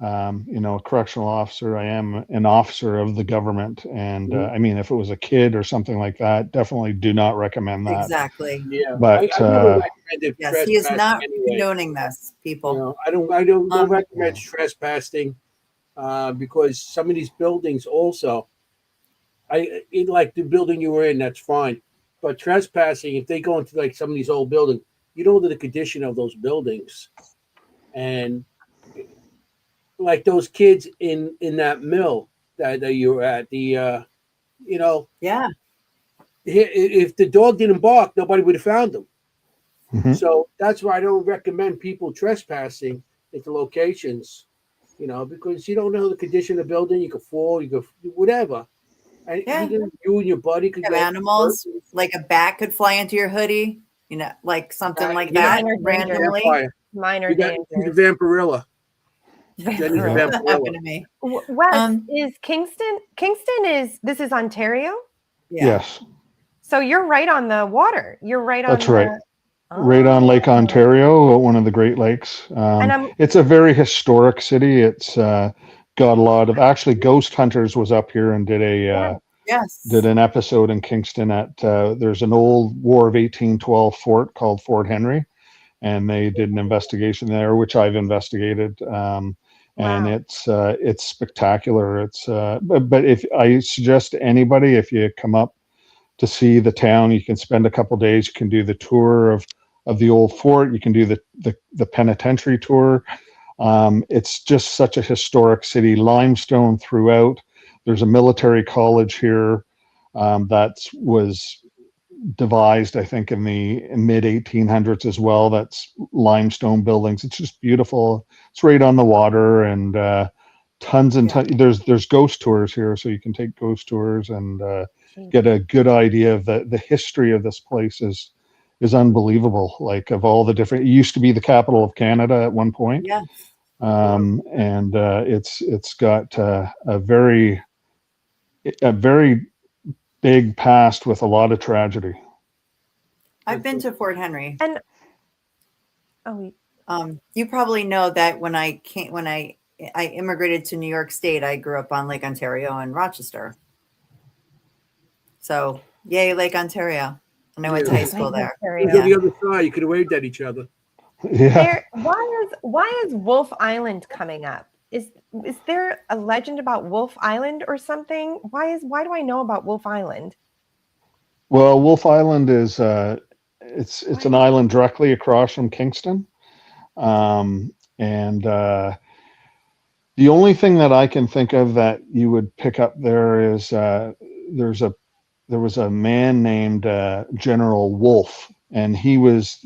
a correctional officer. I am an officer of the government. And I mean, if it was a kid or something like that, definitely do not recommend that.
Exactly.
Yeah.
But
I never recommended
yes, he is not condoning this, people.
I don't recommend trespassing because some of these buildings also, like the building you were in, that's fine. But trespassing, if they go into like some of these old buildings, you know the condition of those buildings. And like those kids in that mill that you were at, yeah. If the dog didn't bark, nobody would have found them. Mm-hmm. So that's why I don't recommend people trespassing into locations, because you don't know the condition of the building. You could fall, you could whatever. And you and your buddy could
have animals, like a bat could fly into your hoodie, like something like that randomly.
Minor danger.
The Vampirilla.
That happened to me.
Wes, is Kingston this is Ontario?
Yeah. Yes.
So you're right on the water. You're right on
That's right. Right on Lake Ontario, one of the Great Lakes. It's a very historic city. It's got a lot of, actually, Ghost Hunters was up here and did an episode in Kingston at there's an old War of 1812 fort called Fort Henry, and they did an investigation there, which I've investigated. And it's spectacular. It's but if I suggest to anybody, if you come up to see the town, you can spend a couple days. You can do the tour of the old fort. You can do the penitentiary tour. It's just such a historic city, limestone throughout. There's a military college here that was devised, I think, in the mid 1800s as well. That's limestone buildings. It's just beautiful. It's right on the water, and tons and tons. There's ghost tours here, so you can take ghost tours and get a good idea of the history of this place. Is unbelievable. Like, of all the different, it used to be the capital of Canada at one point.
Yeah.
And it's got a very big past with a lot of tragedy.
I've been to Fort Henry.
And
you probably know that when I immigrated to New York State, I grew up on Lake Ontario and Rochester. So yay, Lake Ontario. And I went to high school there.
You go the other side, you could have waved at each other.
Yeah.
Why is Wolf Island coming up? Is there a legend about Wolf Island or something? Why do I know about Wolf Island?
Well, Wolf Island is it's an island directly across from Kingston, and the only thing that I can think of that you would pick up there is there was a man named General Wolfe, and he was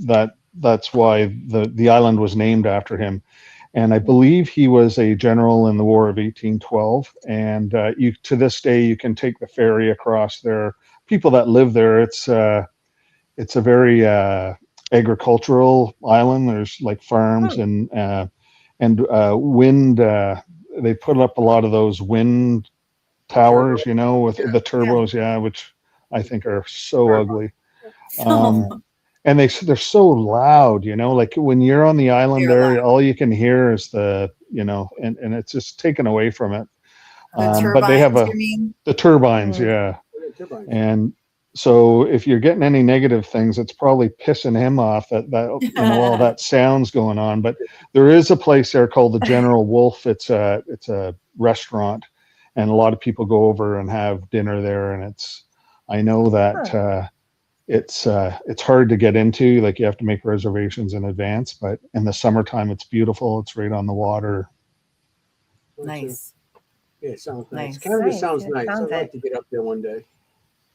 that's why the island was named after him. And I believe he was a general in the War of 1812. And you to this day you can take the ferry across there. People that live there, it's a very agricultural island. There's like farms and wind. They put up a lot of those wind towers, you know, with the turbos, which I think are so ugly. And they're so loud, you know, like when you're on the island there, all you can hear is and it's just taken away from it. But they have the turbines, and so if you're getting any negative things, it's probably pissing him off that all that sound's going on. But there is a place there called the General Wolfe. It's a restaurant, and a lot of people go over and have dinner there. And I know that it's hard to get into. Like you have to make reservations in advance. But in the summertime, it's beautiful. It's right on the water.
Nice.
Yeah, it sounds nice. Canada sounds nice. I'd like to get up there one day.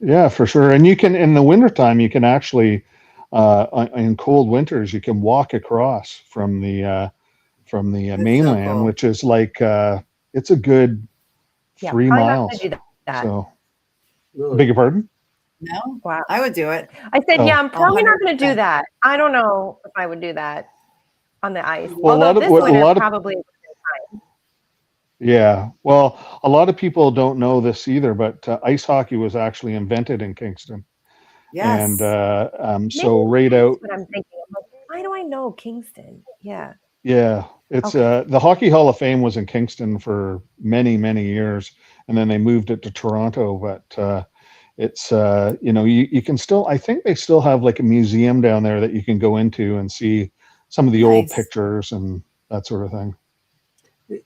Yeah, for sure. And you can, in the wintertime, you can actually, in cold winters, you can walk across from the mainland, so cool. Which is like, it's a good 3 miles.
Do that.
So, beg your pardon?
No, wow, I would do it.
I said, I'm probably not going to do that. I don't know if I would do that on the ice.
Well,
probably.
Yeah, well, a lot of people don't know this either, but ice hockey was actually invented in Kingston.
Yes.
And so right out.
What I'm thinking. I'm like, why do I know Kingston? Yeah.
Yeah, it's the Hockey Hall of Fame was in Kingston for many, many years, and then they moved it to Toronto. But it's you can still, I think they still have like a museum down there that you can go into and see some of the old pictures and that sort of thing.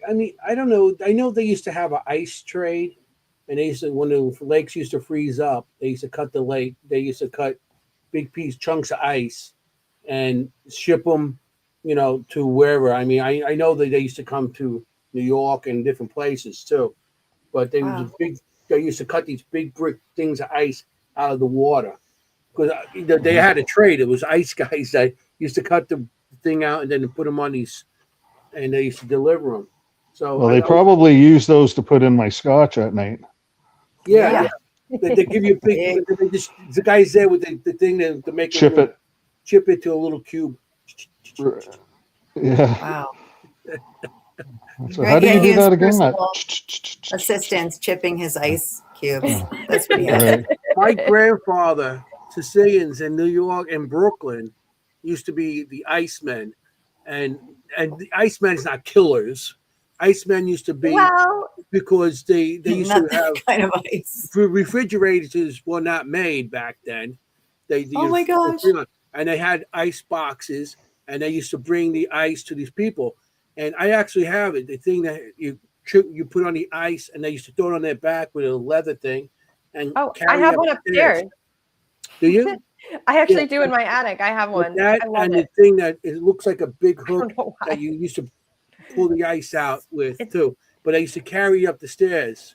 I mean, I don't know. I know they used to have an ice trade, and they used to, when the lakes used to freeze up, they used to cut the lake. They used to cut big chunks of ice and ship them, to wherever. I mean, I know that they used to come to New York and different places too, but they used to cut these big brick things of ice out of the water because they had a trade. It was ice guys that used to cut the thing out and then put them on these. And they used to deliver them. So
they probably use those to put in my scotch at night.
Yeah. They give you a big. The guys there with the thing to make
chip
it to a little cube.
Yeah.
Wow.
So how do you do that again?
Assistants chipping his ice cubes. That's pretty good.
My grandfather, Sicilians in New York and Brooklyn, used to be the Icemen. And the Icemen's not killers. Icemen used to be because they used to have
kind of ice.
Refrigerators were not made back then.
Oh my gosh!
And they had ice boxes, and they used to bring the ice to these people. And I actually have it. The thing that you put on the ice, and they used to throw it on their back with a leather thing. And
I have one upstairs.
Do you?
I actually do in my attic. I have one.
The thing that it looks like a big hook that you used to pull the ice out with too. But I used to carry up the stairs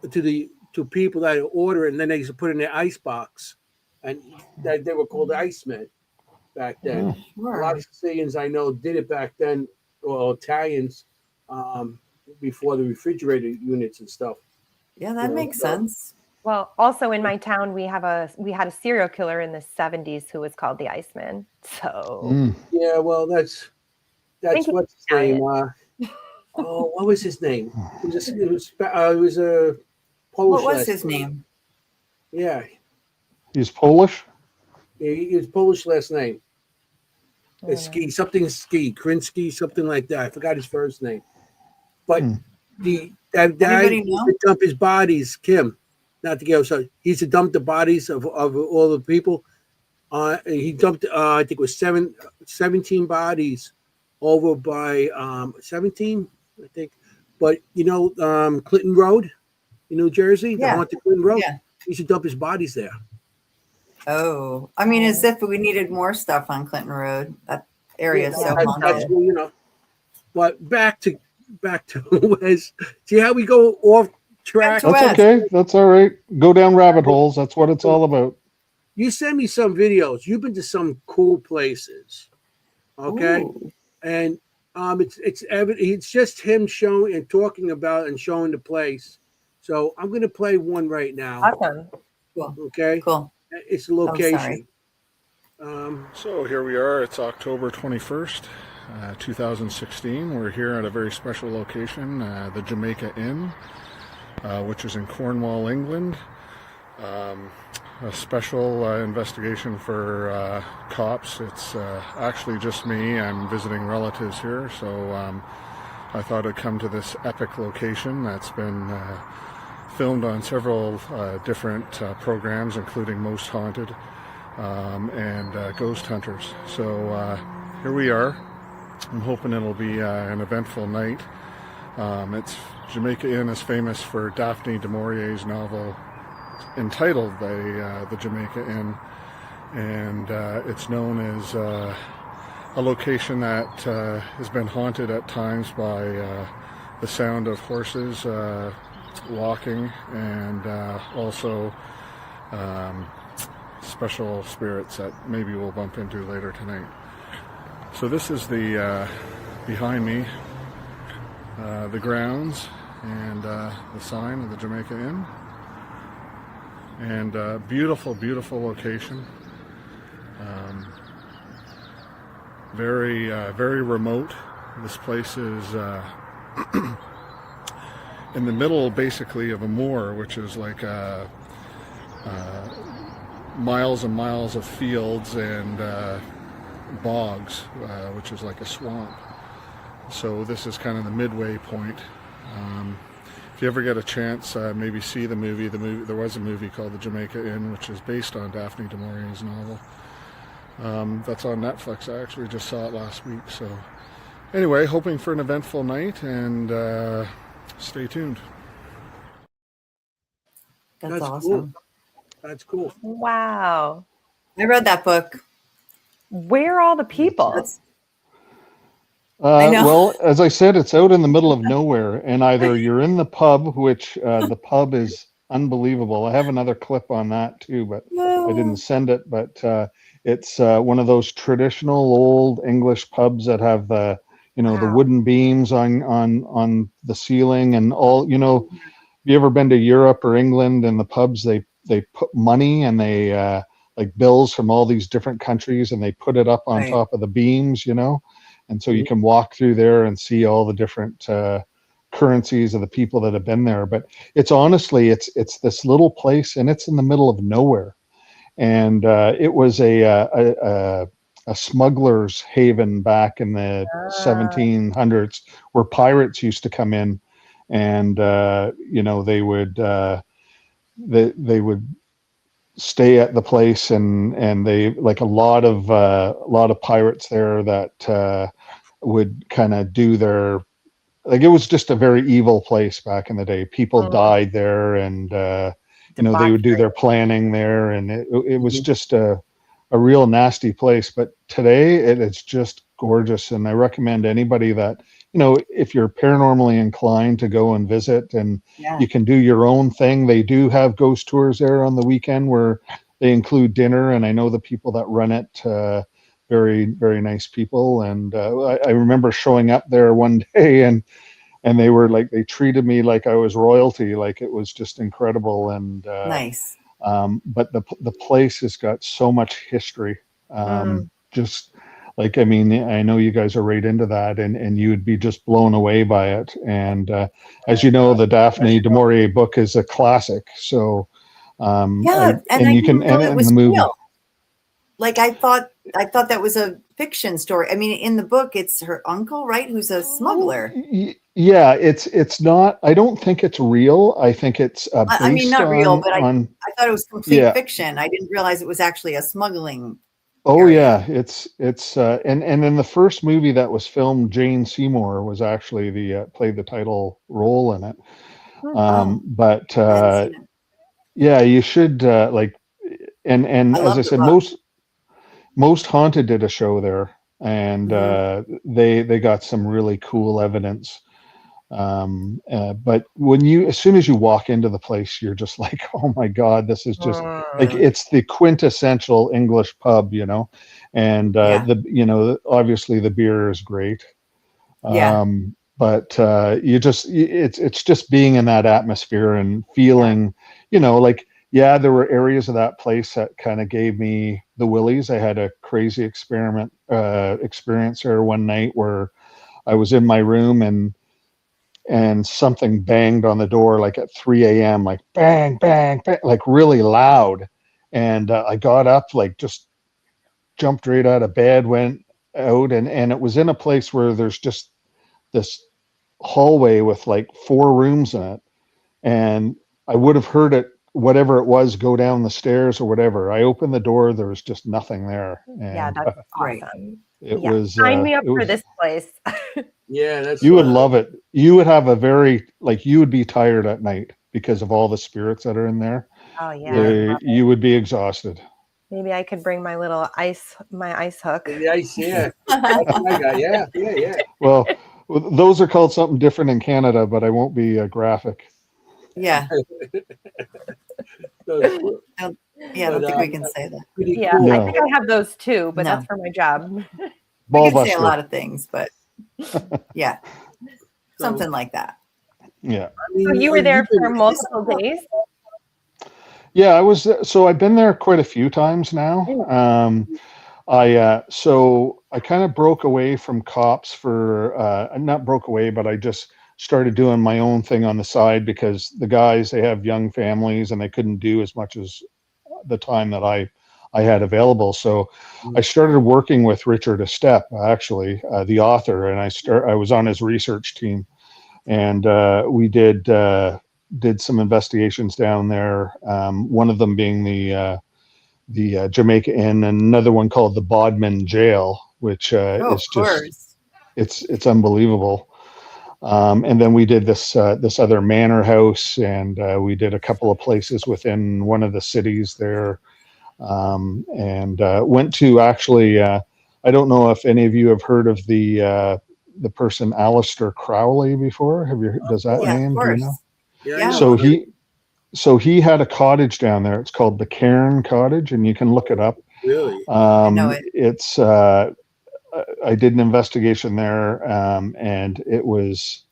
to people that order it, and then they used to put it in their ice box, and they were called Icemen back then. A lot of Sicilians I know did it back then, or Italians before the refrigerator units and stuff.
Yeah, that makes sense.
Well, also in my town, we had a serial killer in the 70s who was called the Iceman. So
yeah, well, that's what's his name. What was his name? It was a Polish.
What was his name?
Yeah,
he's Polish.
Yeah, his Polish last name. Krinsky, something like that. I forgot his first name. But that guy used to dump his bodies, Kim. Not to get outside. He used to dump the bodies of all the people. He dumped, I think it was 17 bodies over by 17, I think. But Clinton Road in New Jersey, the haunted Clinton Road. Yeah. He used to dump his bodies there.
Oh, I mean, as if we needed more stuff on Clinton Road. That area is so
that's
haunted.
cool, you know. But back to Wes. See how we go off track?
to
That's
Wes.
okay. That's all right. Go down rabbit holes. That's what it's all about.
You send me some videos. You've been to some cool places, okay?
Ooh.
And it's evident. It's just him showing and talking about and showing the place. So I'm going to play one right now.
Awesome.
Cool.
Okay,
Cool.
it's a
sorry.
location.
So here we are. It's October 21st, 2016. We're here at a very special location, the Jamaica Inn, which is in Cornwall, England. A special investigation for cops. It's actually just me. I'm visiting relatives here, so I thought I'd come to this epic location that's been filmed on several different programs, including Most Haunted and Ghost Hunters. So here we are. I'm hoping it'll be an eventful night. It's Jamaica Inn is famous for Daphne du Maurier's novel entitled the Jamaica Inn, and it's known as a location that has been haunted at times by the sound of horses walking, and also special spirits that maybe we'll bump into later tonight. So this is the behind me, the grounds and the sign of the Jamaica Inn. And beautiful, beautiful location. Very, very remote. This place is in the middle, basically, of a moor, which is like miles and miles of fields and bogs, which is like a swamp. So this is kind of the midway point. If you ever get a chance, maybe see the movie. There was a movie called The Jamaica Inn, which is based on Daphne du Maurier's novel. That's on Netflix. I actually just saw it last week. So anyway, hoping for an eventful night, and stay tuned.
That's
Cool.
awesome.
That's cool.
Wow.
I read that book.
Where are all the people?
I know.
Well, as I said, it's out in the middle of nowhere, and either you're in the pub, which the pub is unbelievable. I have another clip on that too, but I didn't send it. But it's one of those traditional old English pubs that have the the wooden beams on the ceiling and all. Have you ever been to Europe or England? And the pubs they put money and they like bills from all these different countries, and they put it up on top of the beams, and so you can walk through there and see all the different currencies of the people that have been there. But it's honestly, it's this little place, and it's in the middle of nowhere. And it was a smuggler's haven back in the 1700s, where pirates used to come in, and they would stay at the place, and they like a lot of pirates there that would kind of do their, like, it was just a very evil place back in the day. People died there, and they would do their planning there, and it was just a real nasty place. But today it's just gorgeous, and I recommend anybody that if you're paranormally inclined to go and visit, and you can do your own thing. They do have ghost tours there on the weekend where they include dinner, and I know the people that run it, very, very nice people. And I remember showing up there one day, and they were like, they treated me like I was royalty, like it was just incredible. And
Nice.
But the place has got so much history. Just like, I mean, I know you guys are right into that, and you would be just blown away by it. And as you know, the Daphne du Maurier book is a classic. So and you can, and the movie.
Real. Like I thought that was a fiction story. I mean, in the book, it's her uncle, right, who's a smuggler.
Yeah, it's not. I don't think it's real. I think it's based
I mean, not real, but I thought it was complete fiction. I didn't realize it was actually a smuggling.
Oh area. Yeah, it's and in the first movie that was filmed, Jane Seymour was actually played the title role in it. But yeah, you should like and
I
as
love
I
the
said,
book.
most Haunted did a show there, and they got some really cool evidence. But as soon as you walk into the place, you're just like, oh my God, this is just like,
Really?
it's the quintessential English pub, and
Yeah.
obviously the beer is great.
Yeah.
But it's just being in that atmosphere and feeling, like, yeah, there were areas of that place that kind of gave me the willies. I had a crazy experience there one night where I was in my room and something banged on the door like at 3 a.m., like bang, bang, bang, like really loud. And I got up, like just jumped right out of bed, went out, and it was in a place where there's just this hallway with like 4 rooms in it. And I would have heard it, whatever it was, go down the stairs or whatever. I opened the door, there was just nothing there.
Yeah,
And
that's
Right.
awesome.
it
Yeah.
was,
Sign me up for this place.
Yeah, that's
you would love it. You would have you would be tired at night because of all the spirits that are in there.
Oh yeah.
You would be exhausted.
Maybe I could bring my little ice hook.
the ice. Yeah, that's what I got. Yeah.
Well, those are called something different in Canada, but I won't be graphic.
Yeah.
So,
Yeah, I don't think we can say that.
pretty
Yeah,
cool.
I think I have those too, but
No.
that's for my job.
We can say a
Ballbuster.
lot of things, but yeah, something like that.
Yeah.
So you were there for multiple days?
Yeah, I was. So I've been there quite a few times now. I kind of broke away from cops for not broke away, but I just started doing my own thing on the side because the guys, they have young families and they couldn't do as much as the time that I had available. So I started working with Richard Estep, actually, the author, and I was on his research team, and we did some investigations down there. One of them being the Jamaica Inn, and another one called the Bodmin Jail, which is just it's unbelievable. And then we did this other manor house, and we did a couple of places within one of the cities there, and went to actually. I don't know if any of you have heard of the person Aleister Crowley before. Does that name?
Of
Do you
course.
know?
Yeah.
So he had a cottage down there. It's called the Cairn Cottage, and you can look it up.
Really?
I know it.
It's I did an investigation there, and it was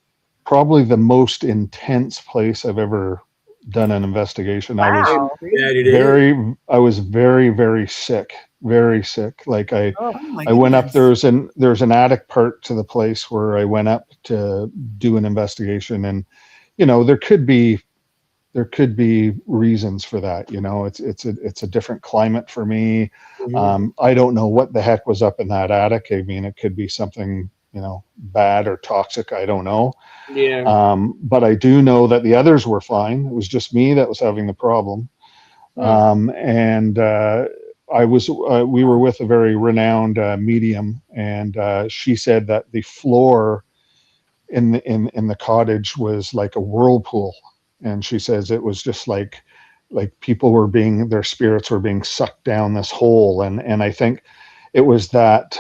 probably the most intense place I've ever done an investigation.
Wow.
I was very, very sick, very sick. Like I
my
went up,
goodness.
there's an attic part to the place where I went up to do an investigation, and there could be reasons for that. It's a different climate for me. I don't know what the heck was up in that attic. I mean, it could be something, bad or toxic. I don't know.
Yeah.
But I do know that the others were fine. It was just me that was having the problem. And we were with a very renowned medium, and she said that the floor in the cottage was like a whirlpool. And she says it was just like people their spirits were being sucked down this hole. And I think it was that,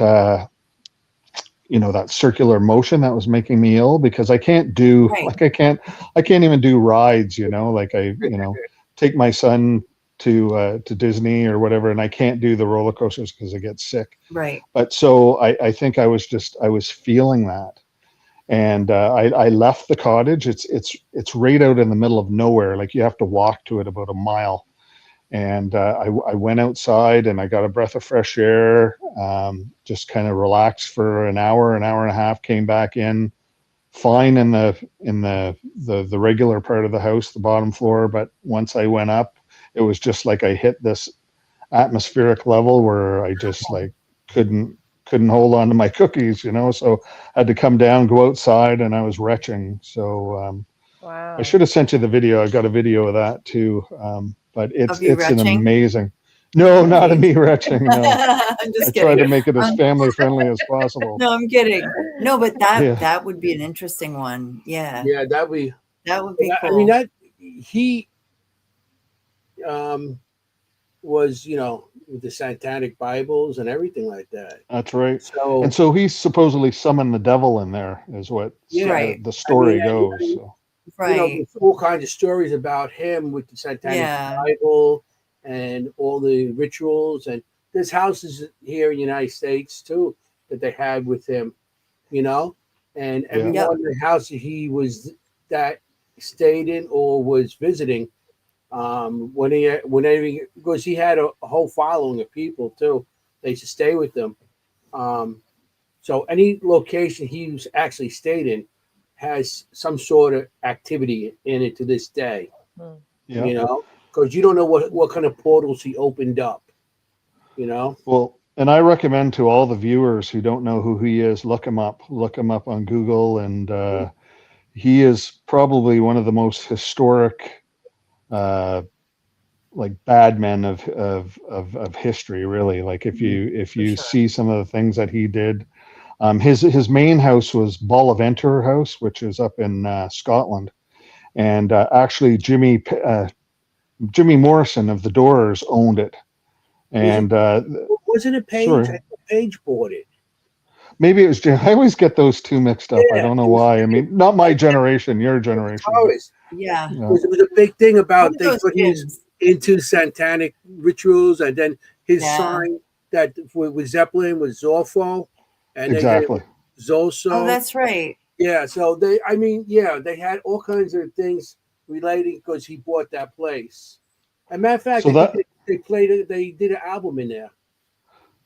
that circular motion that was making me ill, because I can't do, I can't even do rides, take my son to Disney or whatever, and I can't do the roller coasters because I get sick.
Right.
But so I think I was feeling that. And I left the cottage. It's right out in the middle of nowhere. Like you have to walk to it about a mile. And I went outside and I got a breath of fresh air. Just kind of relaxed for an hour and a half. Came back in, fine in the regular part of the house, the bottom floor. But once I went up, it was just like I hit this atmospheric level where I just like couldn't hold on to my cookies, so I had to come down, go outside, and I was retching. So
wow.
I should have sent you the video. I got a video of that too. But it's an amazing. No, not of me retching. No.
I'm just kidding.
I tried to make it as family friendly as possible.
No, I'm kidding. No, but that would be an interesting one. Yeah.
Yeah, that would be cool.
I mean,
that he was, with the satanic Bibles and everything like that.
That's right.
So,
And so he supposedly summoned the devil in there, is what
Yeah.
Right.
the story
I mean,
goes. So.
Right.
there's all kinds of stories about him with the satanic
Yeah.
Bible and all the rituals. And there's houses here in the United States too that they had with him, and every
Yep.
one of the houses that stayed in or was visiting, because he had a whole following of people too. They used to stay with them. So any location he's actually stayed in has some sort of activity in it to this day.
Yeah.
Because you don't know what kind of portals he opened up.
Well, and I recommend to all the viewers who don't know who he is, look him up on Google, and he is probably one of the most historic, like bad men of history, really. Like if you
sure.
see some of the things that he did, his main house was Bonaventure House, which is up in Scotland, and actually Jimmy Morrison of the Doors owned it, and
wasn't it Page?
sorry.
I thought Page bought it.
Maybe it was Jim. I always get those two mixed up. I
Yeah,
don't know
it was
why. I mean, not my generation, your generation. but,
Guitarist.
Yeah.
you
It
know.
was a big thing
One
about
of
they
those
put his
kids.
into satanic rituals, and then his
Yeah.
sign that with Zeppelin was Zolfo, and
Exactly.
then Zolso.
Oh, that's right.
Yeah, so they had all kinds of things relating because he bought that place. As a matter of fact,
So
I
that-
think they did an album in there.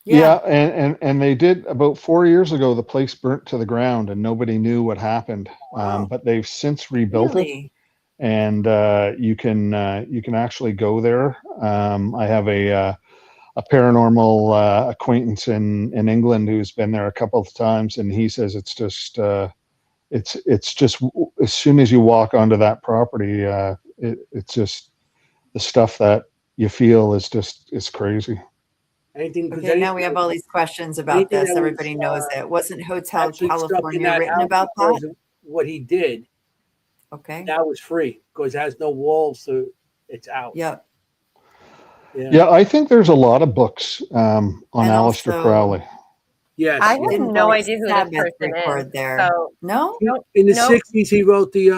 Yeah, and they did about 4 years ago. The place burnt to the ground, and nobody knew what happened.
Wow.
But they've since rebuilt it,
Really?
and you can actually go there. I have a paranormal acquaintance in England who's been there a couple of times, and he says it's just it's just as soon as you walk onto that property, it's just the stuff that you feel is crazy.
Anything?
Okay, now we have all these questions about
anything
this.
that
Everybody
was,
knows it. Wasn't Hotel
actually stuck in
California
that
written
house
about
because
that?
of what he did.
Okay.
That was free because it has no walls, so it's out.
Yep.
Yeah, I think there's a lot of books on
And
Aleister
also-
Crowley.
Yes.
I have
Didn't
no
Black
idea who this
Sabbath
person
record
is.
there?
So
No?
In the
Nope.
60s, he wrote the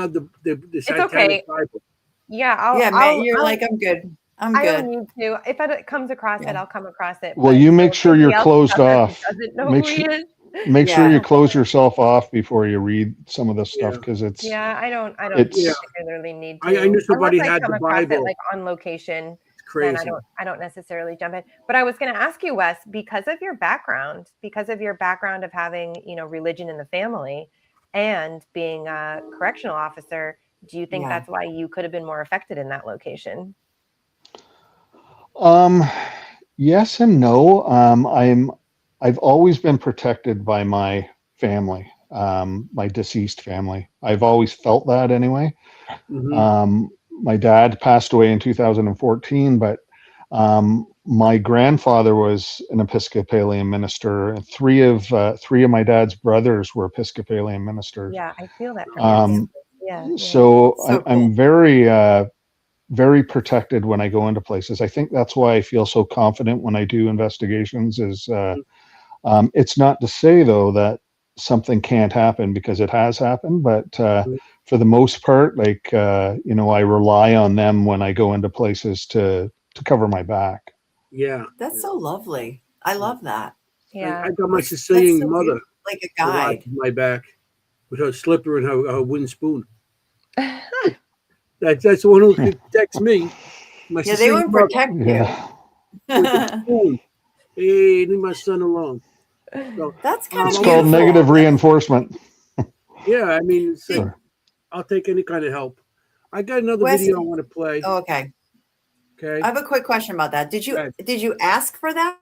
Satanic
okay.
Bible.
yeah,
Yeah, Matt, you're like, I'm good. I'm
I don't
good.
need to. If it comes across it,
Yeah.
I'll come across it.
Well,
but
you
so
make
if
sure you're
somebody else
closed
out there who
off.
Doesn't know
Make
who
sure-
he is.
Make sure
Yeah.
you close yourself off before you read some of this stuff
Yeah.
because it's
Yeah, I don't
It's-
particularly need to.
I knew somebody
Unless I
had
come
the
across
Bible.
it like on location.
It's
Then
crazy.
I don't necessarily jump in. But I was going to ask you, Wes, because of your background of having, religion in the family and being a correctional officer, do you think
Yeah.
that's why you could have been more affected in that location?
Yes and no. I've always been protected by my family, my deceased family. I've always felt that anyway.
Mhm.
My dad passed away in 2014, but my grandfather was an Episcopalian minister, and three of my dad's brothers were Episcopalian ministers.
Yeah, I feel that from you. Yeah.
So
So
I'm very protected when I go into places. I think that's why I feel so confident when I do investigations. It's not to say though that something can't happen, because it has happened, but for the most part, I rely on them when I go into places to cover my back.
Yeah.
That's so lovely. I love that.
Yeah.
I got my
That's
Sicilian
so
mother
beautiful. Like a guide.
watching my back with her slipper and her wooden spoon. That's the one who protects me. My
Yeah, they
Sicilian
wouldn't
mother
protect
Yeah.
with the spoon. Hey, leave my son alone. So,
That's kind
It's
of
called
beautiful.
negative reinforcement.
yeah, I mean, it's
Sure.
I'll take any kind of help. I got another
Wes-
video I want to play.
Oh, okay.
Okay.
I have a quick question about that. Did
Go
you
ahead.
ask for that,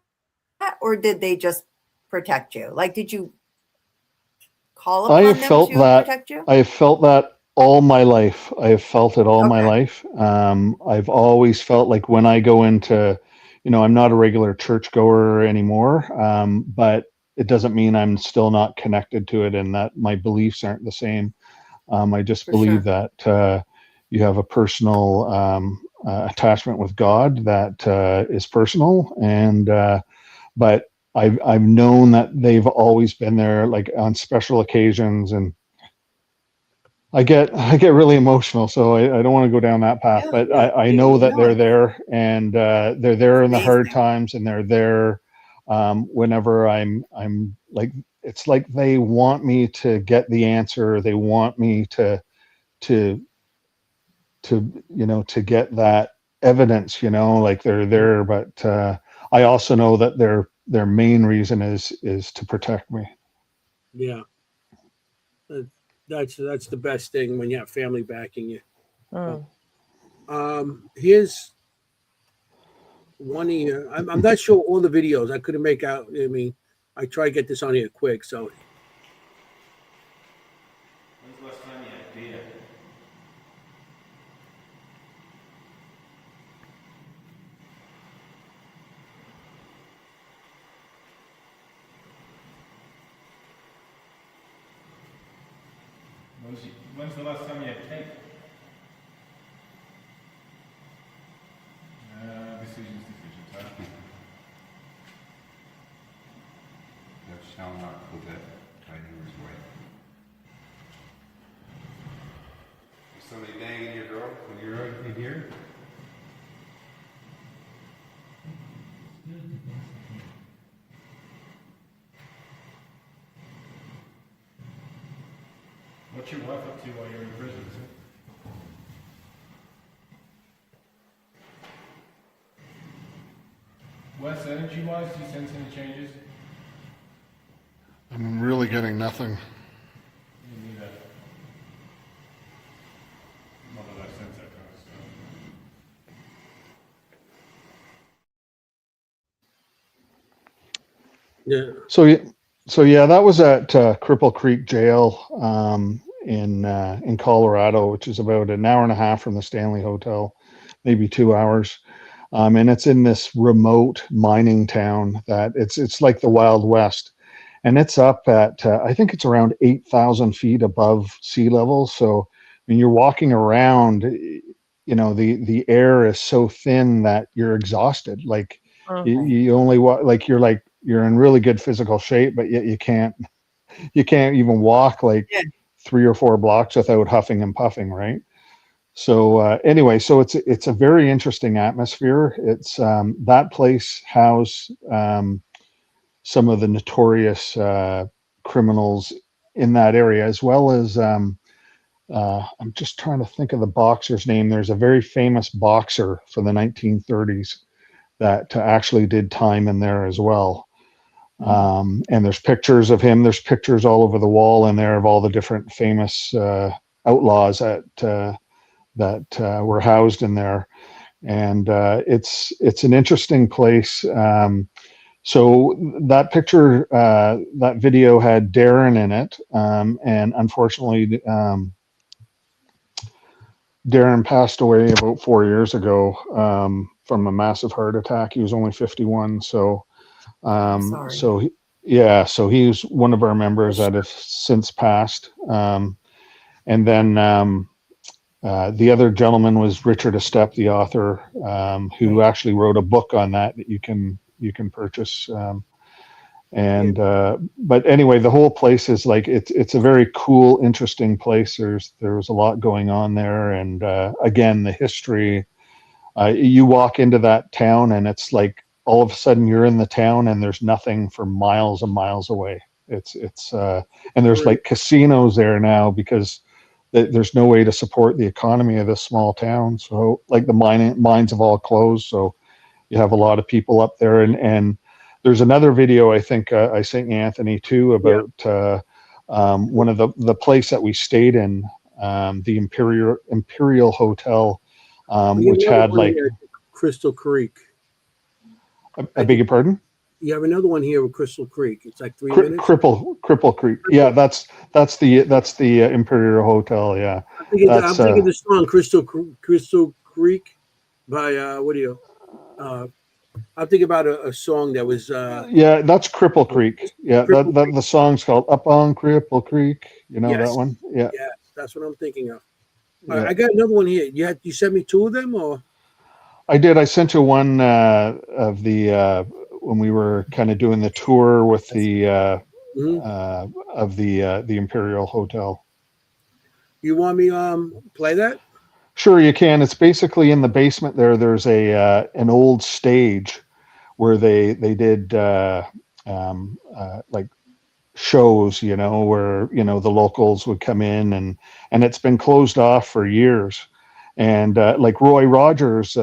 or did they just protect you? Like, did you call
I
upon
have
them
felt
to
that.
protect you?
I have felt that all my life. I have felt it all my
Okay.
life. I've always felt like when I go into, I'm not a regular churchgoer anymore, but it doesn't mean I'm still not connected to it and that my beliefs aren't the same. I just
For
believe
sure.
that you have a personal attachment with God that is personal, and but I've known that they've always been there, like on special occasions, and I get really emotional, so I don't want to go down that path.
Yeah,
But
yeah.
I know that they're there, and they're there in the hard
Amazing.
times, and they're there whenever I'm like, it's like they want me to get the answer. They want me to to get that evidence. Like they're there, but I also know that their main reason is to protect me.
Yeah. That's the best thing when you have family backing you. Here's one here. I'm not sure all the videos. I couldn't make out. I mean, I try to get this on here quick. So.
When's the last time you had beer? When's the last time you had cake? Decisions, huh?
Thou shalt not covet thy neighbor's wife. Is somebody banging your girl when you're out in here?
What's your wife up to while you're in prison? Wes, energy-wise, do you sense any changes?
I'm really getting nothing.
You need that. Not that I sense that kind of stuff.
Yeah.
So yeah, that was at Cripple Creek Jail in Colorado, which is about an hour and a half from the Stanley Hotel, maybe 2 hours. And it's in this remote mining town that it's like the Wild West, and it's up at I think it's around 8,000 feet above sea level. So when you're walking around, the air is so thin that you're exhausted. Like you only walk, like you're in really good physical shape, but yet you can't even walk like 3 or 4 blocks without huffing and puffing, right? So anyway, so it's a very interesting atmosphere. It's that place housed some of the notorious criminals in that area, as well as I'm just trying to think of the boxer's name. There's a very famous boxer from the 1930s that actually did time in there as well. And there's pictures of him. There's pictures all over the wall in there of all the different famous outlaws that were housed in there, and it's an interesting place. So that picture, that video had Darren in it, and unfortunately, Darren passed away about 4 years ago from a massive heart attack. He was only 51. So,
Sorry.
so he's one of our members that has since passed. And then the other gentleman was Richard Estep, the author, who actually wrote a book on that you can purchase. But anyway, the whole place is like it's a very cool, interesting place. There's a lot going on there, and again, the history. You walk into that town, and it's like all of a sudden you're in the town, and there's nothing for miles and miles away. It's and there's like casinos there now because there's no way to support the economy of this small town. So like the mines have all closed. So you have a lot of people up there, and there's another video I think I sent Anthony too about one of the place that we stayed in, the Imperial Hotel, which had like
Crystal Creek.
I beg your pardon?
You have another one here with Crystal Creek. It's like 3 minutes.
Cripple Creek. Yeah, that's the Imperial Hotel. Yeah,
I'm thinking the song Crystal Creek by what do you? I'm thinking about a song that was.
Yeah, that's Cripple Creek. Yeah, that the song's called "Up on Cripple Creek." You know that one? Yeah.
Yeah, that's what I'm thinking of.
Yeah.
I got another one here. You sent me 2 of them, or?
I did. I sent you one of the when we were kind of doing the tour with the
Mhm.
of the Imperial Hotel.
You want me play that?
Sure, you can. It's basically in the basement there. There's a an old stage where they did like shows, you know, where you know the locals would come in, and it's been closed off for years. And like Roy Rogers'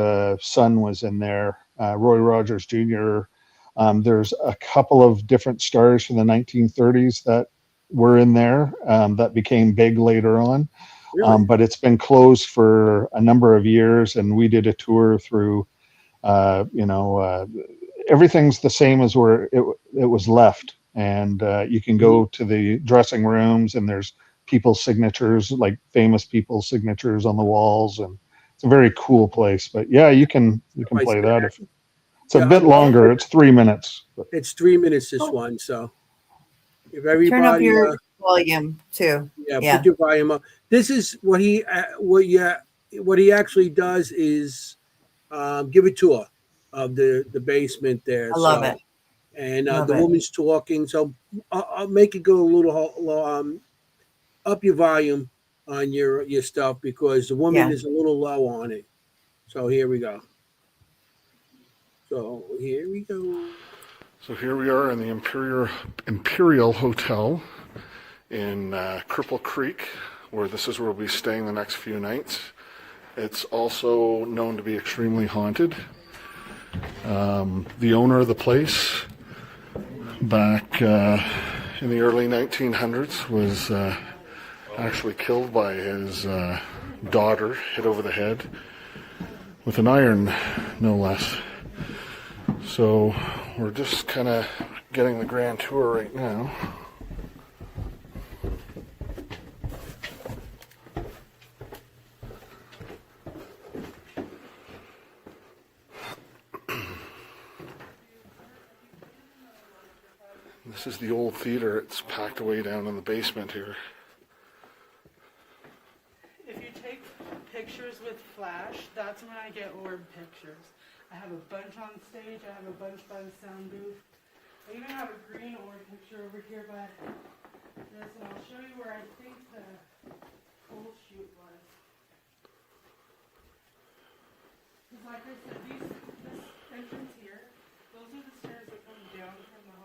son was in there, Roy Rogers Jr. There's a couple of different stars from the 1930s that were in there that became big later on.
Really?
But it's been closed for a number of years, and we did a tour through, you know, everything's the same as where it was left. And you can go to the dressing rooms, and there's people's signatures, like famous people's signatures on the walls, and it's a very cool place. But yeah, you can play that if it's a
Yeah,
bit longer. It's 3 minutes. But
It's 3 minutes this one, so if
Turn up
everybody,
your volume too.
yeah,
Yeah.
put your volume up. This is what what he actually does is give a tour of the basement there.
I love
So,
it.
and
Love
the
it.
woman's talking. So I'll make it go a little up your volume on your stuff because the woman
Yeah.
is a little low on it. So here we go. So here we go.
So here we are in the Imperial Hotel in Cripple Creek, where this is where we'll be staying the next few nights. It's also known to be extremely haunted. The owner of the place, back in the early 1900s, was actually killed by his daughter, hit over the head with an iron, no less. So we're just kind of getting the grand tour right now. This is the old theater. It's packed away down in the basement here.
If you take pictures with flash, that's when I get orb pictures. I have a bunch on stage, I have a bunch by the sound booth. I even have a green orb picture over here by this, and I'll show you where I think the coal chute was. Because like I said, this entrance here, those are the stairs that come down from the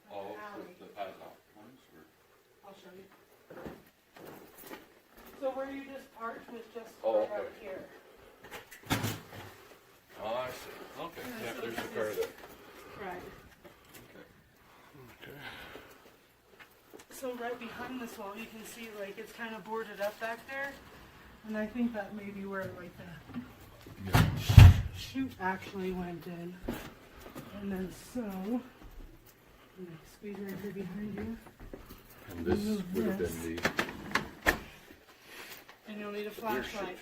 whole alley.
the padlock ones? Or?
I'll show you. So where you just parked was just
Oh,
right
okay.
out here.
Oh, I see. Okay.
Yeah,
Yeah,
so
there's
this
a car
is-
there.
Right.
Okay.
So right behind this wall, you can see like it's kind of boarded up back there, and I think that may be where like the chute actually went in. And then so, I'm gonna squeeze right here behind you,
And this
Move
would have
this.
been the.
and you'll need a flashlight.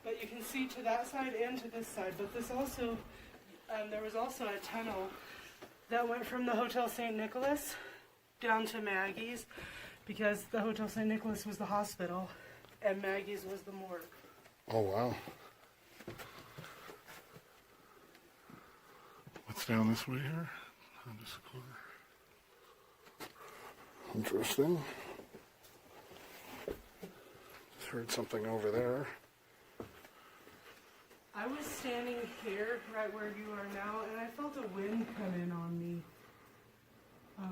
But you can see to that side and to this side. But this also, there was also a tunnel that went from the Hotel St. Nicholas down to Maggie's, because the Hotel St. Nicholas was the hospital and Maggie's was the morgue.
Oh, wow. What's down this way here? On this corner. Interesting. Just heard something over there.
I was standing here, right where you are now, and I felt a wind come in on me. I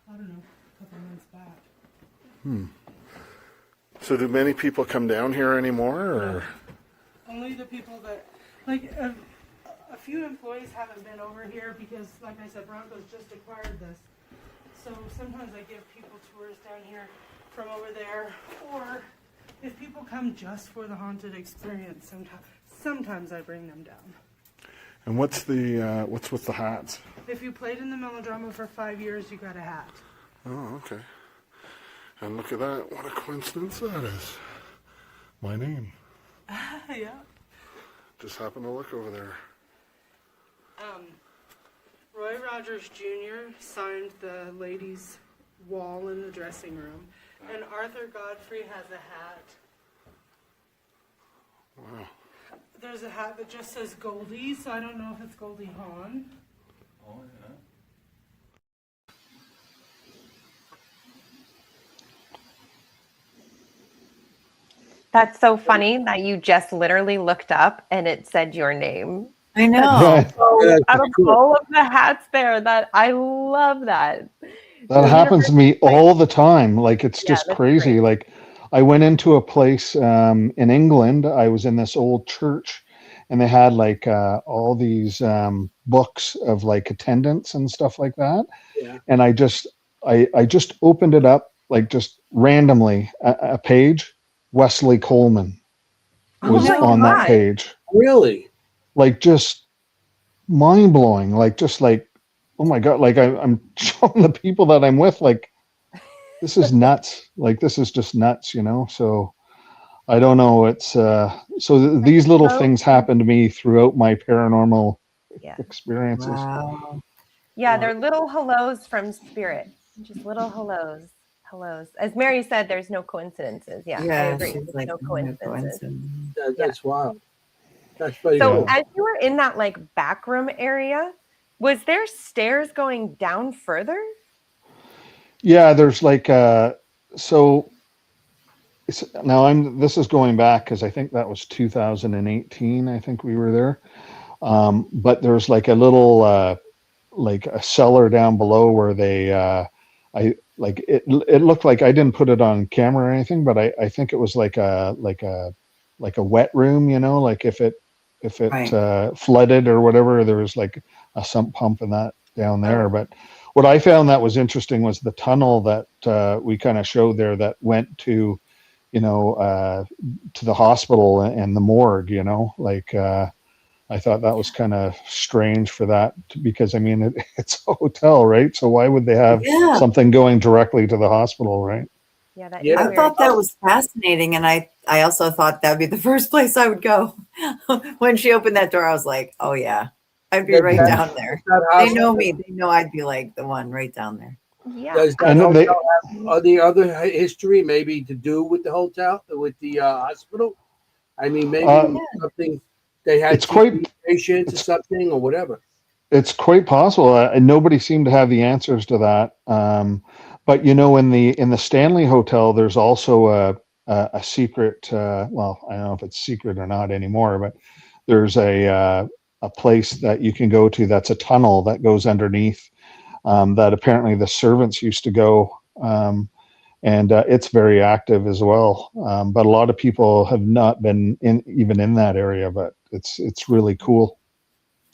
don't know, a couple months back.
So do many people come down here anymore, or?
Only the people that, like, a few employees haven't been over here because, like I said, Broncos just acquired this. So sometimes I give people tours down here from over there, or if people come just for the haunted experience, sometimes I bring them down.
And what's with the hats?
If you played in the melodrama for 5 years, you got a hat.
Oh, okay. And look at that. What a coincidence that is. My name.
Yeah.
Just happened to look over there.
Roy Rogers Jr. signed the ladies' wall in the dressing room, and Arthur Godfrey has a hat. is a hat that just says Goldie, so I don't know if it's Goldie Hawn.
Oh, yeah.
That's so funny that you just literally looked up and it said your name.
I know.
Yeah,
Yeah,
Out of
cool.
all of the hats there, that I love that.
that
The
happens to me
universe-
all the time. Like it's
Yeah,
just
that's
crazy.
great.
Like I went into a place in England. I was in this old church, and they had like all these books of like attendance and stuff like that.
Yeah.
And I just opened it up like just randomly a page. Wesley Coleman was
my
on that
God.
page.
Really?
Like just mind blowing. Like just like, oh my God, like I'm showing the people that I'm with, like, this is nuts. Like, this is just nuts, you know? So I don't know. It's, these little
so
things happen to me throughout my paranormal
Yeah.
experiences.
Wow.
Yeah, they're little hellos from spirit. Just little hellos. Hellos. As Mary said, there's no coincidences. Yeah, I
Yeah,
agree.
she's
There's
like,
no
no
coincidences.
coincidence.
That's wild. That's pretty
So
cool.
as you were in that like back room area, was there stairs going down further?
Yeah, there's like, so now this is going back because I think that was 2018. I think we were there. But there's like a little, like a cellar down below where I like it looked like, I didn't put it on camera or anything, but I think it was like a wet room, you know, like if it
Right.
flooded or whatever, there was like a sump pump and that down there.
Oh.
But what I found that was interesting was the tunnel that we kind of showed there that went to, you know, to the hospital and the morgue, you know, like I thought that was kind of strange for that because I mean it's a hotel, right? So why would they have
Yeah.
something going directly to the hospital, right?
Yeah, that
Yeah.
is
I
weird.
thought that was fascinating, and I also thought that would be the first place I would go. When she opened that door, I was like, "Oh yeah, I'd be
Does
right
that-
down there."
That
They
hospital-
know me. They know I'd be like the one right down there.
Yeah.
Does that
And
hotel
they,
have the other history maybe to do with the hotel, with the hospital? I mean, maybe
Um,
something they had
it's quite-
TB patients or
it's-
something or whatever.
it's quite possible, and nobody seemed to have the answers to that. But you know, in the Stanley Hotel, there's also a secret. Well, I don't know if it's secret or not anymore, but there's a place that you can go to that's a tunnel that goes underneath, that apparently the servants used to go, and it's very active as well. But a lot of people have not been even in that area, but it's really cool.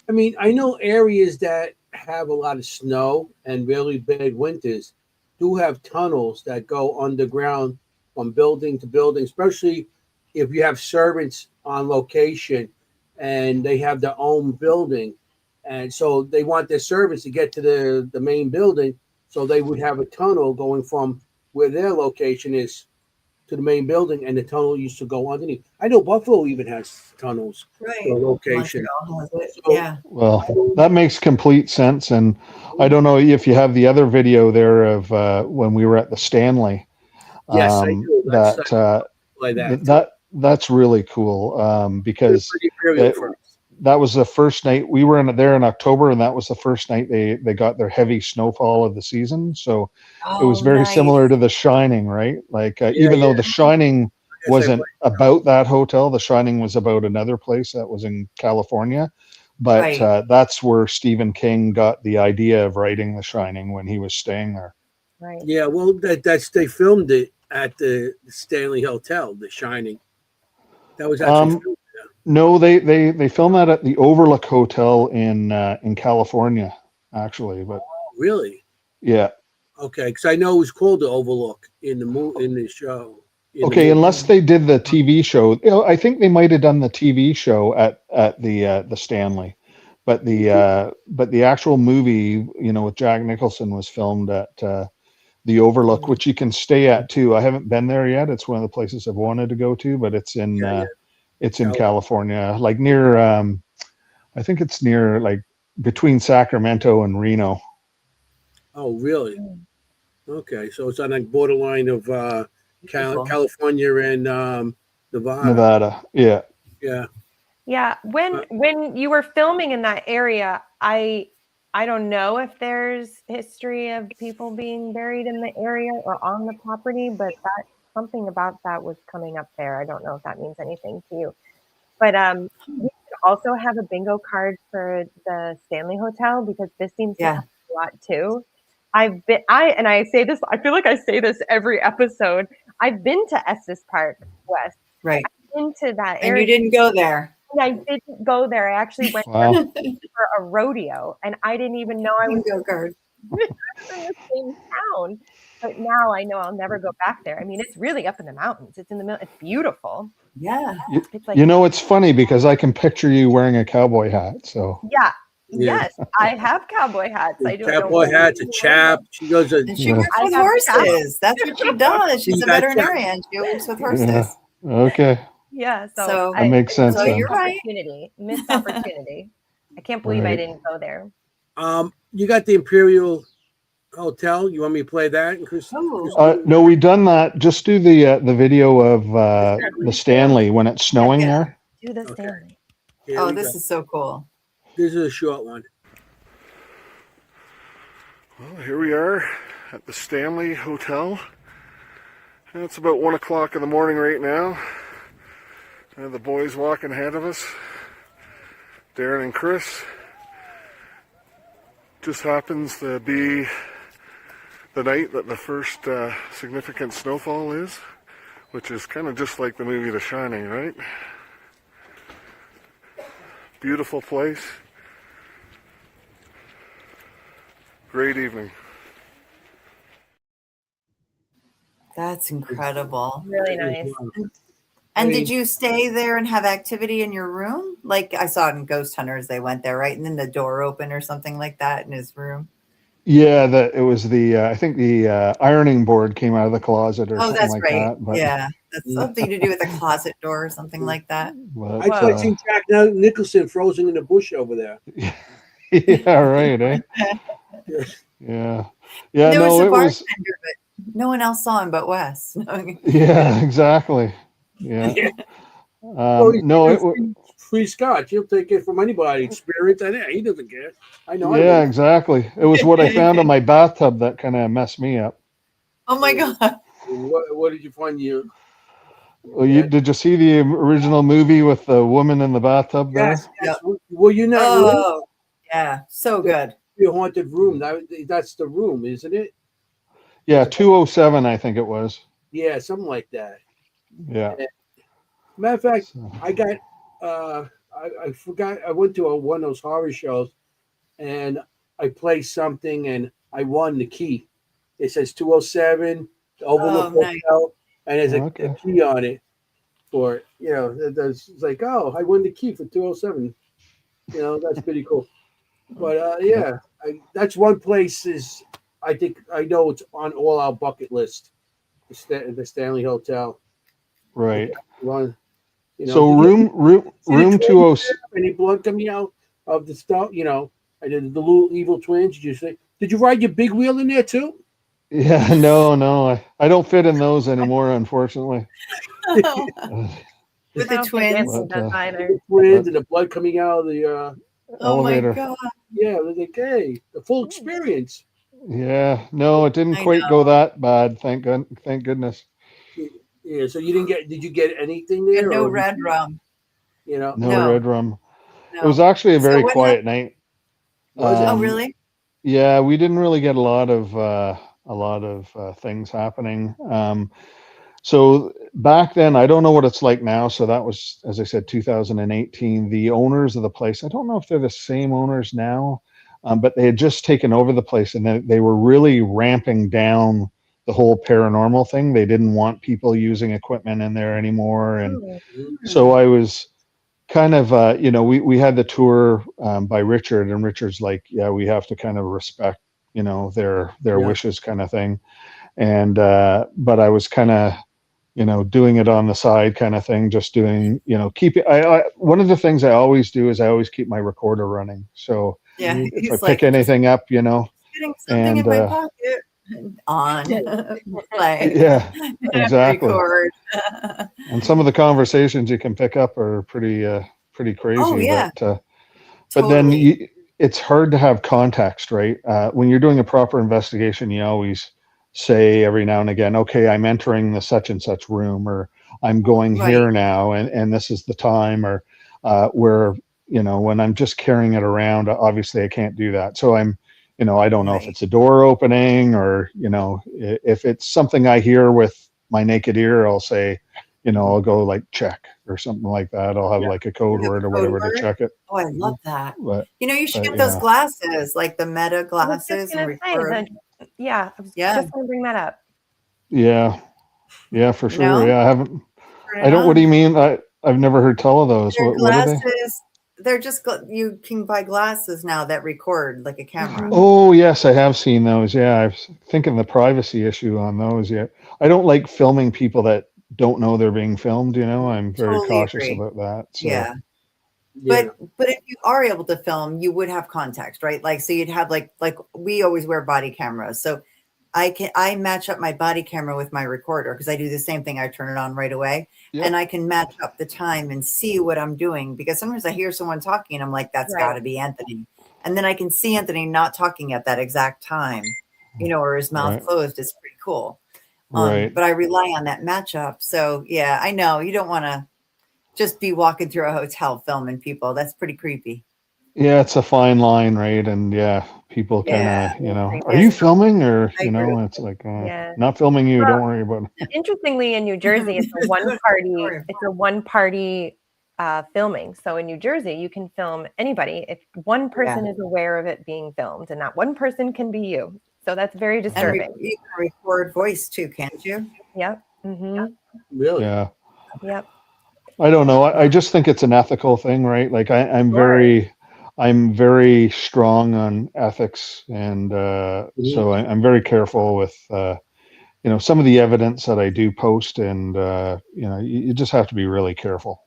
I mean, I know areas that have a lot of snow and really bad winters do have tunnels that go underground from building to building, especially if you have servants on location and they have their own building. And so they want their servants to get to the main building. So they would have a tunnel going from where their location is to the main building, and the tunnel used to go underneath. I know Buffalo even has tunnels
Right.
for location.
Montreal has it.
So-
Yeah.
Well, that makes complete sense. And I don't know if you have the other video there of when we were at the Stanley.
Yes, I do. Like
That's really cool, because
pretty brilliant
it-
for us.
that was the first night we were there in October, and that was the first night they got their heavy snowfall of the season. So it was
Oh,
very
nice.
similar to The Shining, right? Like even though The Shining
Yes,
wasn't about that hotel, The Shining was about another place that was in California. But
Right.
that's where Stephen King got the idea of writing The Shining when he was staying there.
Right.
Yeah, well, they filmed it at the Stanley Hotel, The Shining. That was actually filmed.
No, they filmed that at the Overlook Hotel in California, actually. But
Really?
yeah.
Okay, because I know it was called the Overlook in the show.
Okay, unless they did the TV show, you know, I think they might have done the TV show at the Stanley, but the actual movie, you know, with Jack Nicholson was filmed at the Overlook, which you can stay at too. I haven't been there yet. It's one of the places I've wanted to go to, but it's in California, like near I think it's near, like, between Sacramento and Reno.
Oh, really? Okay, so it's on the borderline of
Beautiful.
California and Nevada.
Nevada. Yeah.
Yeah.
Yeah, when you were filming in that area, I don't know if there's history of people being buried in the area or on the property, but that something about that was coming up there. I don't know if that means anything to you. But we could also have a bingo card for the Stanley Hotel because this seems to
Yeah.
happen a lot too. I say this, I feel like I say this every episode. I've been to Estes Park West.
Right.
Into that
And
area.
you didn't go there.
And I didn't go there. I actually went
Wow.
there for a rodeo, and I didn't even know I was
Bingo card.
in the same town. But now I know I'll never go back there. I mean, it's really up in the mountains. It's in the middle. It's beautiful.
Yeah.
It's like,
You know, it's funny because I can picture you wearing a cowboy hat. So
yeah,
Yeah.
yes, I have cowboy hats. I don't know
Cowboy
where
hats, a
you
chap. She goes to
And she
Yeah.
works
I
with
have
horses. That's what she does. She's
You
a
got
veterinarian. She works with horses.
yeah. Okay.
Yeah,
So-
so
That makes sense
So
then.
you're right.
Missed opportunity. I can't believe I
Right.
didn't go there.
you got the Imperial Hotel. You want me to play that, Chris?
Oh.
No, we done that. Just do the video of the Stanley when it's snowing
Yeah.
there.
Do the
Okay.
Stanley.
Here
Oh,
we
this
go.
is so cool.
This is a short one.
Well, here we are at the Stanley Hotel. And it's about 1 o'clock in the morning right now. And the boys walking ahead of us, Darren and Chris. Just happens to be the night that the first significant snowfall is, which is kind of just like the movie The Shining, right? Beautiful place. Great evening.
That's incredible.
Really nice.
And did you stay there and have activity in your room? Like I saw it in Ghost Hunters, they went there, right? And then the door open or something like that in his room.
Yeah, it was I think the ironing board came out of the closet or
Oh,
something
that's
like
right.
that. But,
Yeah. That's something to do with a closet door or something like that.
but,
I just seen Jack Nicholson frozen in the bush over there.
yeah, right, eh? Yeah. Yeah,
There
no,
was a
it was
bartender, but no one else saw him but Wes.
yeah, exactly. Yeah. No, it was
Free scotch. He'll take it from anybody. Experience. He doesn't care. I know. I
yeah,
would.
exactly. It was what I found in my bathtub that kind of messed me up.
Oh my God.
What did you find?
Well, did you see the original movie with the woman in the bathtub there?
Yes. Well, you're not really
Oh, yeah. So good.
a haunted room. That's the room, isn't it?
Yeah, 207, I think it was.
Yeah, something like that.
Yeah.
Matter of fact,
So,
I got I forgot I went to one of those horror shows and I played something and I won the key. It says 207 Overlook
Oh, nice.
Hotel and there's a
Okay.
key on it for it's like, oh, I won the key for 207. That's pretty cool. But that's one place is I think I know it's on all our bucket list. The Stanley Hotel.
right.
One,
So room
See the twins
207.
any blood coming out of the stuff, and then the little evil twins. Did you ride your big wheel in there too?
Yeah, no. I don't fit in those anymore, unfortunately.
With
I
the
don't think
twins.
Anthony
But,
does either.
The twins and the blood coming out of the
Oh my
Elevator.
God.
it was like, hey, the full experience.
Yeah, no, it didn't
I
quite
know.
go that bad. Thank goodness.
Yeah, so did you get anything
And
there?
no
or,
red rum.
No,
No.
red rum.
No.
It was actually a
So
very
what
quiet night.
Was it?
Oh, really?
Yeah, we didn't really get a lot of things happening. So back then, I don't know what it's like now. So that was, as I said, 2018. The owners of the place, I don't know if they're the same owners now, but they had just taken over the place and they were really ramping down the whole paranormal thing. They didn't want people using equipment in there anymore. And so I was kind of, we had the tour by Richard, and Richard's like, yeah, we have to kind of respect, their
Yeah.
wishes kind of thing. And, but I was kind of, doing it on the side kind of thing, just doing, one of the things I always do is I always keep my recorder running. So
Yeah.
if I
He's
pick
like,
anything up,
getting something in
and,
my pocket. On. Play.
yeah, exactly.
Record.
And some of the conversations you can pick up are pretty pretty crazy.
Oh, yeah.
But then
Totally.
it's hard to have context, right? When you're doing a proper investigation, you always say every now and again, okay, I'm entering the such and such room, or I'm going
Right.
here now, and this is the time, or where, when I'm just carrying it around, obviously I can't do that. So I don't know if
Right.
it's a door opening, or, if it's something I hear with my naked ear, I'll say, I'll go like check or something like that. I'll have
Yeah.
like a code
You have
word or
a code
whatever to
word?
check it.
Oh, I love that.
But,
You should get those
yeah.
glasses, like the Meta
I was
glasses,
just
and
gonna say
record.
that. Yeah, I was
Yeah.
just gonna bring that up.
Yeah, for
You
sure.
know?
Yeah,
Turn
I
it
don't, what do you
on.
mean? I've never heard tell of those.
They're
What are they?
glasses. They're just you can buy glasses now that record like a camera.
Oh, yes, I have seen those. Yeah, I was thinking the privacy issue on those. Yeah, I don't like filming people that don't know they're being filmed. I'm very
Totally
cautious
agree.
about that. So,
Yeah.
Yeah.
But if you are able to film, you would have context, right? Like, so you'd have like we always wear body cameras. So I match up my body camera with my recorder, because I do the same thing. I turn it on right away,
yep,
and I can match up the time and see what I'm doing, because sometimes I hear someone talking and I'm like, that's
Right.
got to be Anthony. And then I can see Anthony not talking at that exact time, or his mouth
right,
closed. It's pretty cool.
right.
But I rely on that matchup. So yeah, I know you don't want to just be walking through a hotel filming people. That's pretty creepy.
Yeah, it's a fine line, right? And yeah, people kind
Yeah.
of,
Very
are you
Yes,
filming, or,
I agree with
it's like,
Yeah.
not filming you.
Well,
Don't worry about it.
interestingly, in New Jersey, it's a one party. It's a one party filming. So in New Jersey, you can film anybody if one person is aware of it being filmed, and that one person can be you. So that's very
And
disturbing.
you can record voice too, can't you?
Yep. Mm-hmm.
Really?
Yeah.
Yep.
I don't know. I just think it's an ethical thing, right? Like I'm
Sure.
very strong on ethics, and so I'm very careful with some of the evidence that I do post, and you just have to be really careful.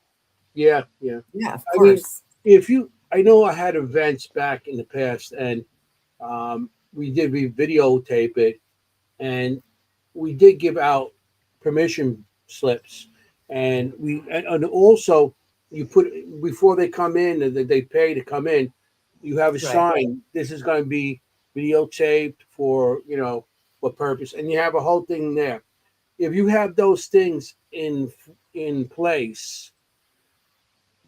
Yeah. Yeah.
Yeah, of
I mean,
course.
I know I had events back in the past, and we videotape it, and we did give out permission slips, and and also you put, before they come in, that they pay to come in, you have a
Right.
sign. This is going to be videotaped for what purpose, and you have a whole thing there. If you have those things in place,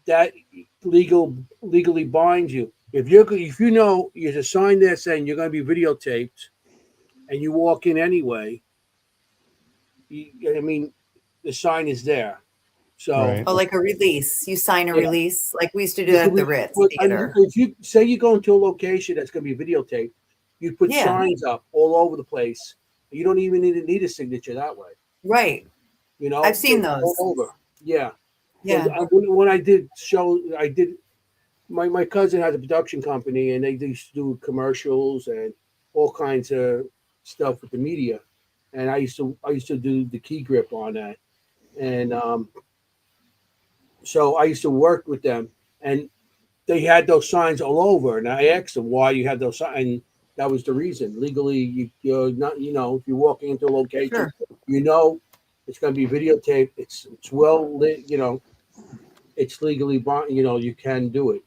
that legally binds you. If you know there's a sign there saying you're going to be videotaped, and you walk in anyway, I mean, the sign is there. So
Right.
Oh, like a release. You sign a
yeah,
release. Like we used to do
you
that
could
at the
be.
Ritz
But
Theater.
if you say you go into a location that's going to be videotaped, you put
Yeah,
signs up all over the place. You don't even need a signature that way.
right. I've seen
Just all
those.
over. Yeah, because
Yeah.
when I did show, I did. My cousin has a production company, and they used to do commercials and all kinds of stuff with the media. And I used to do the key grip on that, and so I used to work with them, and they had those signs all over. And I asked them why you had those signs, and that was the reason. Legally, you're not, if you're walking into a location,
Sure.
you know it's going to be videotaped. It's well lit. It's legally bond. You can do it.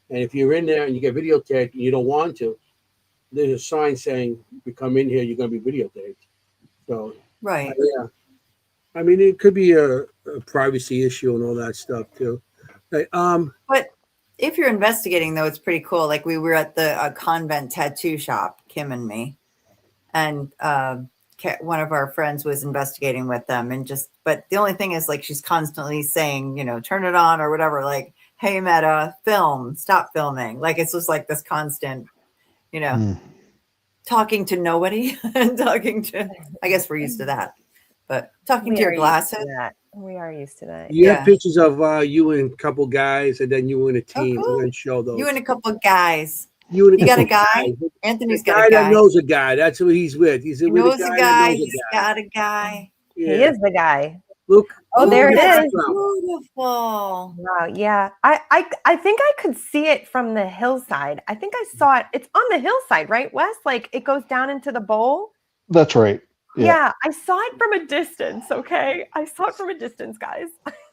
And if you're in there and you get videotaped and you don't want to, there's a sign saying, if you come in here, you're going to be videotaped. So,
Right.
yeah. I mean, it could be a privacy issue and all that stuff too. Hey,
But if you're investigating, though, it's pretty cool. Like we were at the convent tattoo shop, Kim and me, and one of our friends was investigating with them, and but the only thing is, like, she's constantly saying, turn it on or whatever, like, hey, Meta, film, stop filming. Like, it's just like this constant, talking to nobody and talking to, I guess we're used to that, but talking to your glasses.
We are used to that.
you have
Yeah.
pictures of you and a couple guys, and then you and a
Oh,
team.
cool.
We're going to show those.
You and a couple of guys.
You and a
You got a
couple
guy?
guys.
Anthony's
A
got a
guy that
guy.
knows a guy. That's who he's with. He's
He
with
knows
a
a
guy that
guy.
knows a
He's
guy.
got a guy.
Yeah.
He is the guy.
Look.
Oh, there it
that's
is.
beautiful.
Wow. Yeah. I think I could see it from the hillside. I think I saw it. It's on the hillside, right, Wes? Like it goes down into the bowl.
That's right.
Yeah, I saw it from a distance. Okay, I saw it from a distance, guys.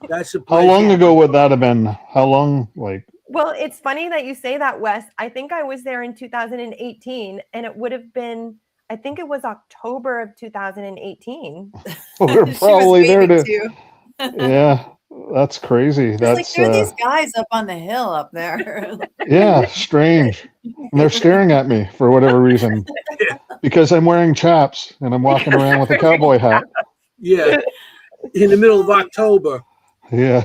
That's the
How
place.
long ago would that have been? How long? Like,
Well, it's funny that you say that, Wes. I think I was there in 2018, and it would have been, I think it was October of 2018.
we're
She was
probably there
waving
to.
too.
Yeah, that's crazy.
It's like,
That's
there are these guys up on the hill up there.
yeah, strange. And they're staring at me for whatever reason because I'm wearing chaps and I'm walking around with a cowboy hat.
Yeah, in the middle of October.
Yeah.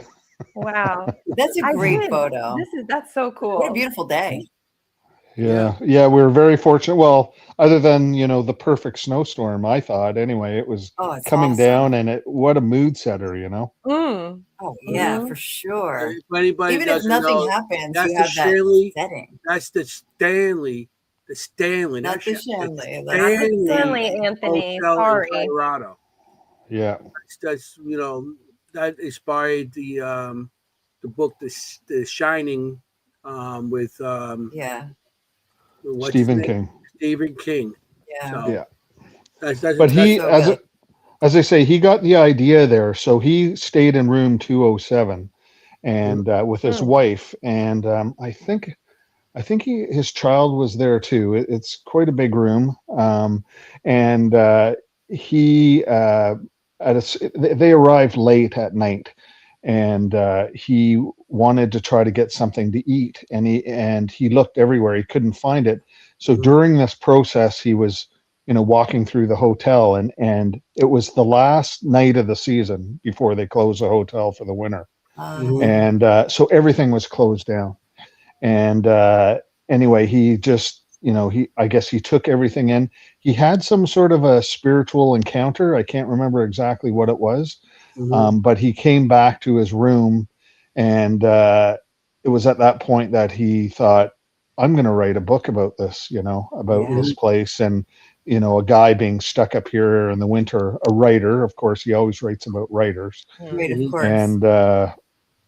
Wow,
That's a
I
great
did.
photo.
That's so cool.
What a beautiful day.
Yeah. Yeah. We were very fortunate. Well, other than, the perfect snowstorm, I thought anyway, it was
Oh, it's
coming
awesome.
down and what a mood setter,
Mm.
Oh yeah,
Mhm.
for sure.
If anybody
Even if
doesn't
nothing
know,
happens,
that's
you
the
have that
Stanley.
setting.
That's the Stanley. The Stanley,
Not the Shanley. That's the
Stanley,
Stanley.
Anthony.
Hotel
Sorry.
in Colorado.
Yeah.
That's that inspired the book the Shining with
Yeah,
what's his
Stephen
name?
King.
Stephen King.
yeah.
So
Yeah.
that's
But he,
so good.
as I say, he got the idea there. So he stayed in room 207 and with his wife. And his child was there too. It's quite a big room. And he, they arrived late at night and he wanted to try to get something to eat and he looked everywhere. He couldn't find it. So during this process, he was, walking through the hotel and it was the last night of the season before they closed the hotel for the winter. And so everything was closed down. And anyway, he just, I guess he took everything in. He had some sort of a spiritual encounter. I can't remember exactly what it was, but he came back to his room, and it was at that point that he thought, I'm going to write a book about this, about this place. And, a guy being stuck up here in the winter, a writer, of course, he always writes about writers.
Right, of course.
And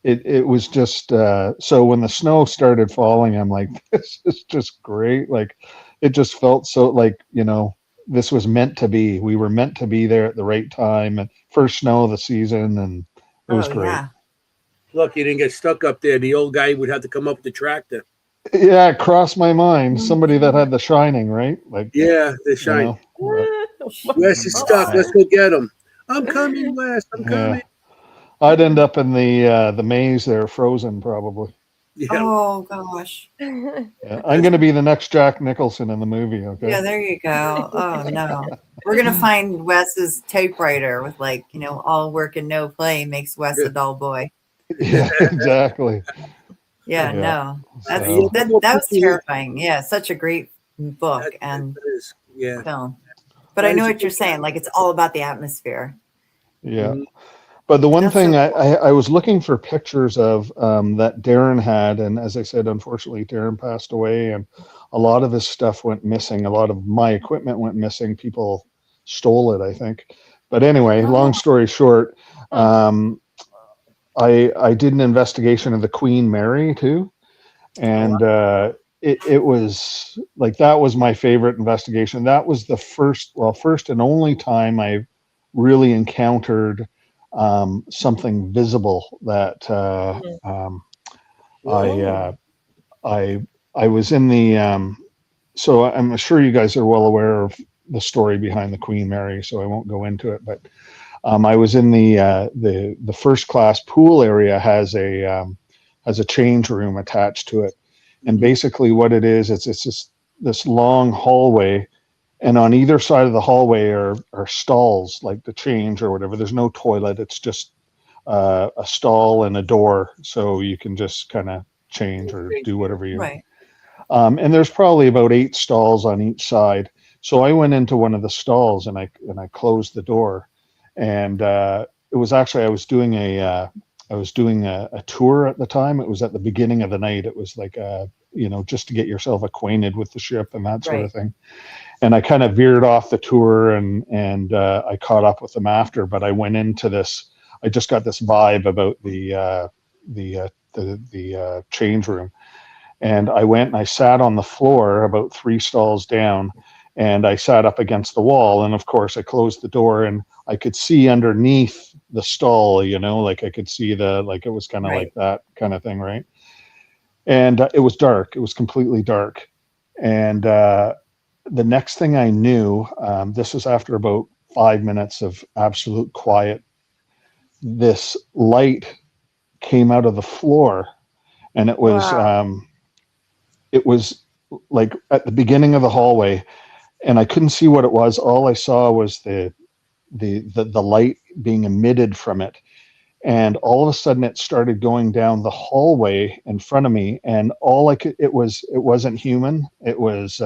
it was just so when the snow started falling, I'm like, this is just great. Like it just felt so like, this was meant to be. We were meant to be there at the right time and first snow of the season, and it was great.
Yeah.
Look, you didn't get stuck up there. The old guy would have to come up with the tractor.
Yeah, it crossed my mind. Somebody that had The Shining, right? Like
Yeah, the Shining.
but,
Wes is stuck. Let's go get him. I'm coming, Wes. I'm coming.
I'd end up in the maze there, frozen probably.
Yeah.
Oh gosh.
Yeah, I'm going to be the next Jack Nicholson in the movie. Okay.
Yeah, there you go. Oh no. We're gonna find Wes's typewriter with all work and no play makes Wes a dull boy.
Yeah, exactly.
Yeah, no. That's
So-
that was terrifying. Yeah, such a great book and film. But I know what you're saying. Like it's all about the atmosphere.
Yeah. But the one
That's
thing
so cool.
I was looking for pictures of that Darren had, and as I said, unfortunately, Darren passed away, and a lot of his stuff went missing. A lot of my equipment went missing. People stole it, I think. But anyway, long story short, I did an investigation of the Queen Mary too, and it was like that was my favorite investigation. That was the first and only time I really encountered something visible that I was in the so I'm sure you guys are well aware of the story behind the Queen Mary, so I won't go into it, but I was in the first class pool area has a change room attached to it, and basically what it is, it's just this long hallway. And on either side of the hallway are stalls, like the change or whatever. There's no toilet. It's just a stall and a door, so you can just kind of change or do whatever you.
Right.
And there's probably about 8 stalls on each side. So I went into one of the stalls and I closed the door, and it was actually I was doing a tour at the time. It was at the beginning of the night. It was like just to get yourself acquainted with the ship and that sort of thing. And I kind of veered off the tour and I caught up with them after, but I went into this, I just got this vibe about the change room. And I went and I sat on the floor about 3 stalls down, And I sat up against the wall, and of course I closed the door, and I could see underneath the stall, like I could see like it was kind of
Right.
like that kind of thing, right? And it was dark. It was completely dark. And the next thing I knew, this was after about 5 minutes of absolute quiet, this light came out of the floor, and it was
Wow.
it was like at the beginning of the hallway, and I couldn't see what it was. All I saw was the light being emitted from it, and all of a sudden it started going down the hallway in front of me, and all I could, it wasn't human. It was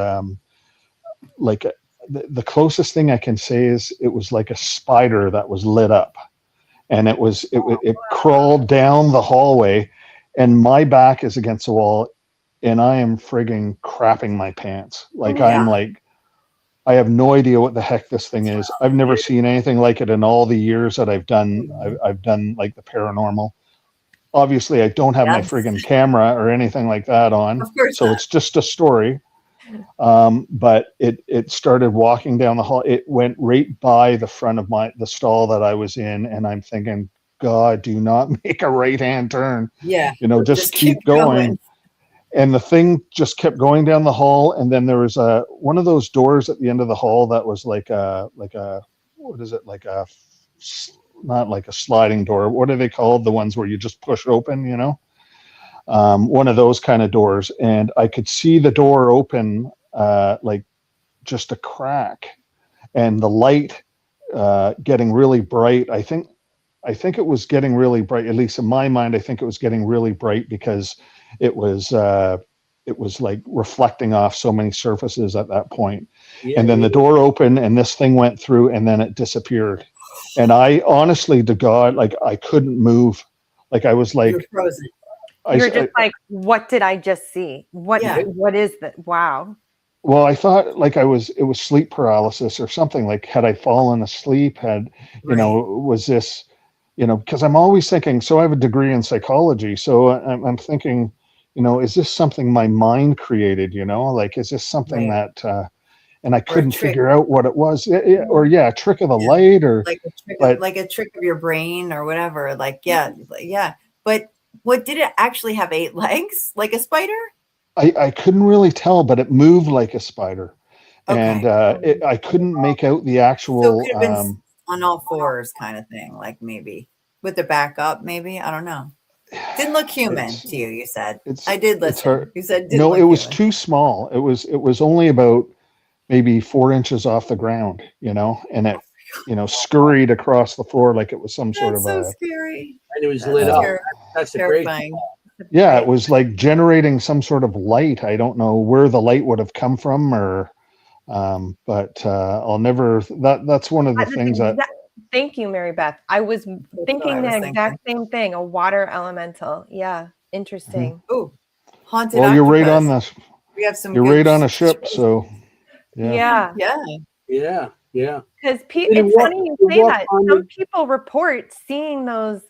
like the closest thing I can say is it was like a spider that was lit up, and it crawled down the hallway, and my back is against the wall, and I am frigging crapping my pants. Like I'm
Yeah.
like, I have no idea what the heck this thing is. I've never seen anything like it in all the years that I've done. I've done like the paranormal. Obviously, I don't have my
Yes.
friggin' camera or anything like that on,
Of course
so
not.
it's just a story. But it started walking down the hall. It went right by the front of the stall that I was in, and I'm thinking, God, do not make a right-hand turn.
Yeah.
Just keep going. And the thing just kept going down the hall, and then there was one of those doors at the end of the hall that was like a what is it, like a, not like a sliding door, what are they called, the ones where you just push open, one of those kind of doors, and I could see the door open, like just a crack, and the light getting really bright. I think it was getting really bright, at least in my mind. I think it was getting really bright because it was like reflecting off so many surfaces at that point.
Yeah,
And then the door opened, and this thing went through, and then it disappeared. And I honestly to God, like I couldn't move. Like I was like,
You're frozen.
You're just like, what did I just see? What is that? Wow.
well, I thought like it was sleep paralysis or something. Like, had I fallen asleep? Was this, because I'm always thinking, so I have a degree in psychology. So I'm thinking, is this something my mind created? Like, is this something that, and I couldn't figure out what it was. Or a trick of the light, or
like a trick of your brain or whatever. Like, yeah. But what, did it actually have 8 legs like a spider?
I couldn't really tell, but it moved like a spider.
Okay.
And I couldn't make out the actual.
So it could have been on all fours kind of thing, like maybe with the back up, maybe. I don't know. Didn't look human to you, you said. I did listen. You said
no, it was too small. It was only about maybe 4 inches off the ground, and it, scurried across the floor like it was some sort of
so scary.
And it was lit up. That's
terrifying.
Yeah, it was like generating some sort of light. I don't know where the light would have come from, or but I'll never. That's one of the things that.
Thank you, Mary Beth. I was thinking the exact same thing. A water elemental. Yeah, interesting.
Mm-hmm. Oh, haunted.
Well,
octopus.
you're right on this.
We have some.
You're right on a ship, so.
Yeah.
Because
it's funny you say that. Some people report seeing those.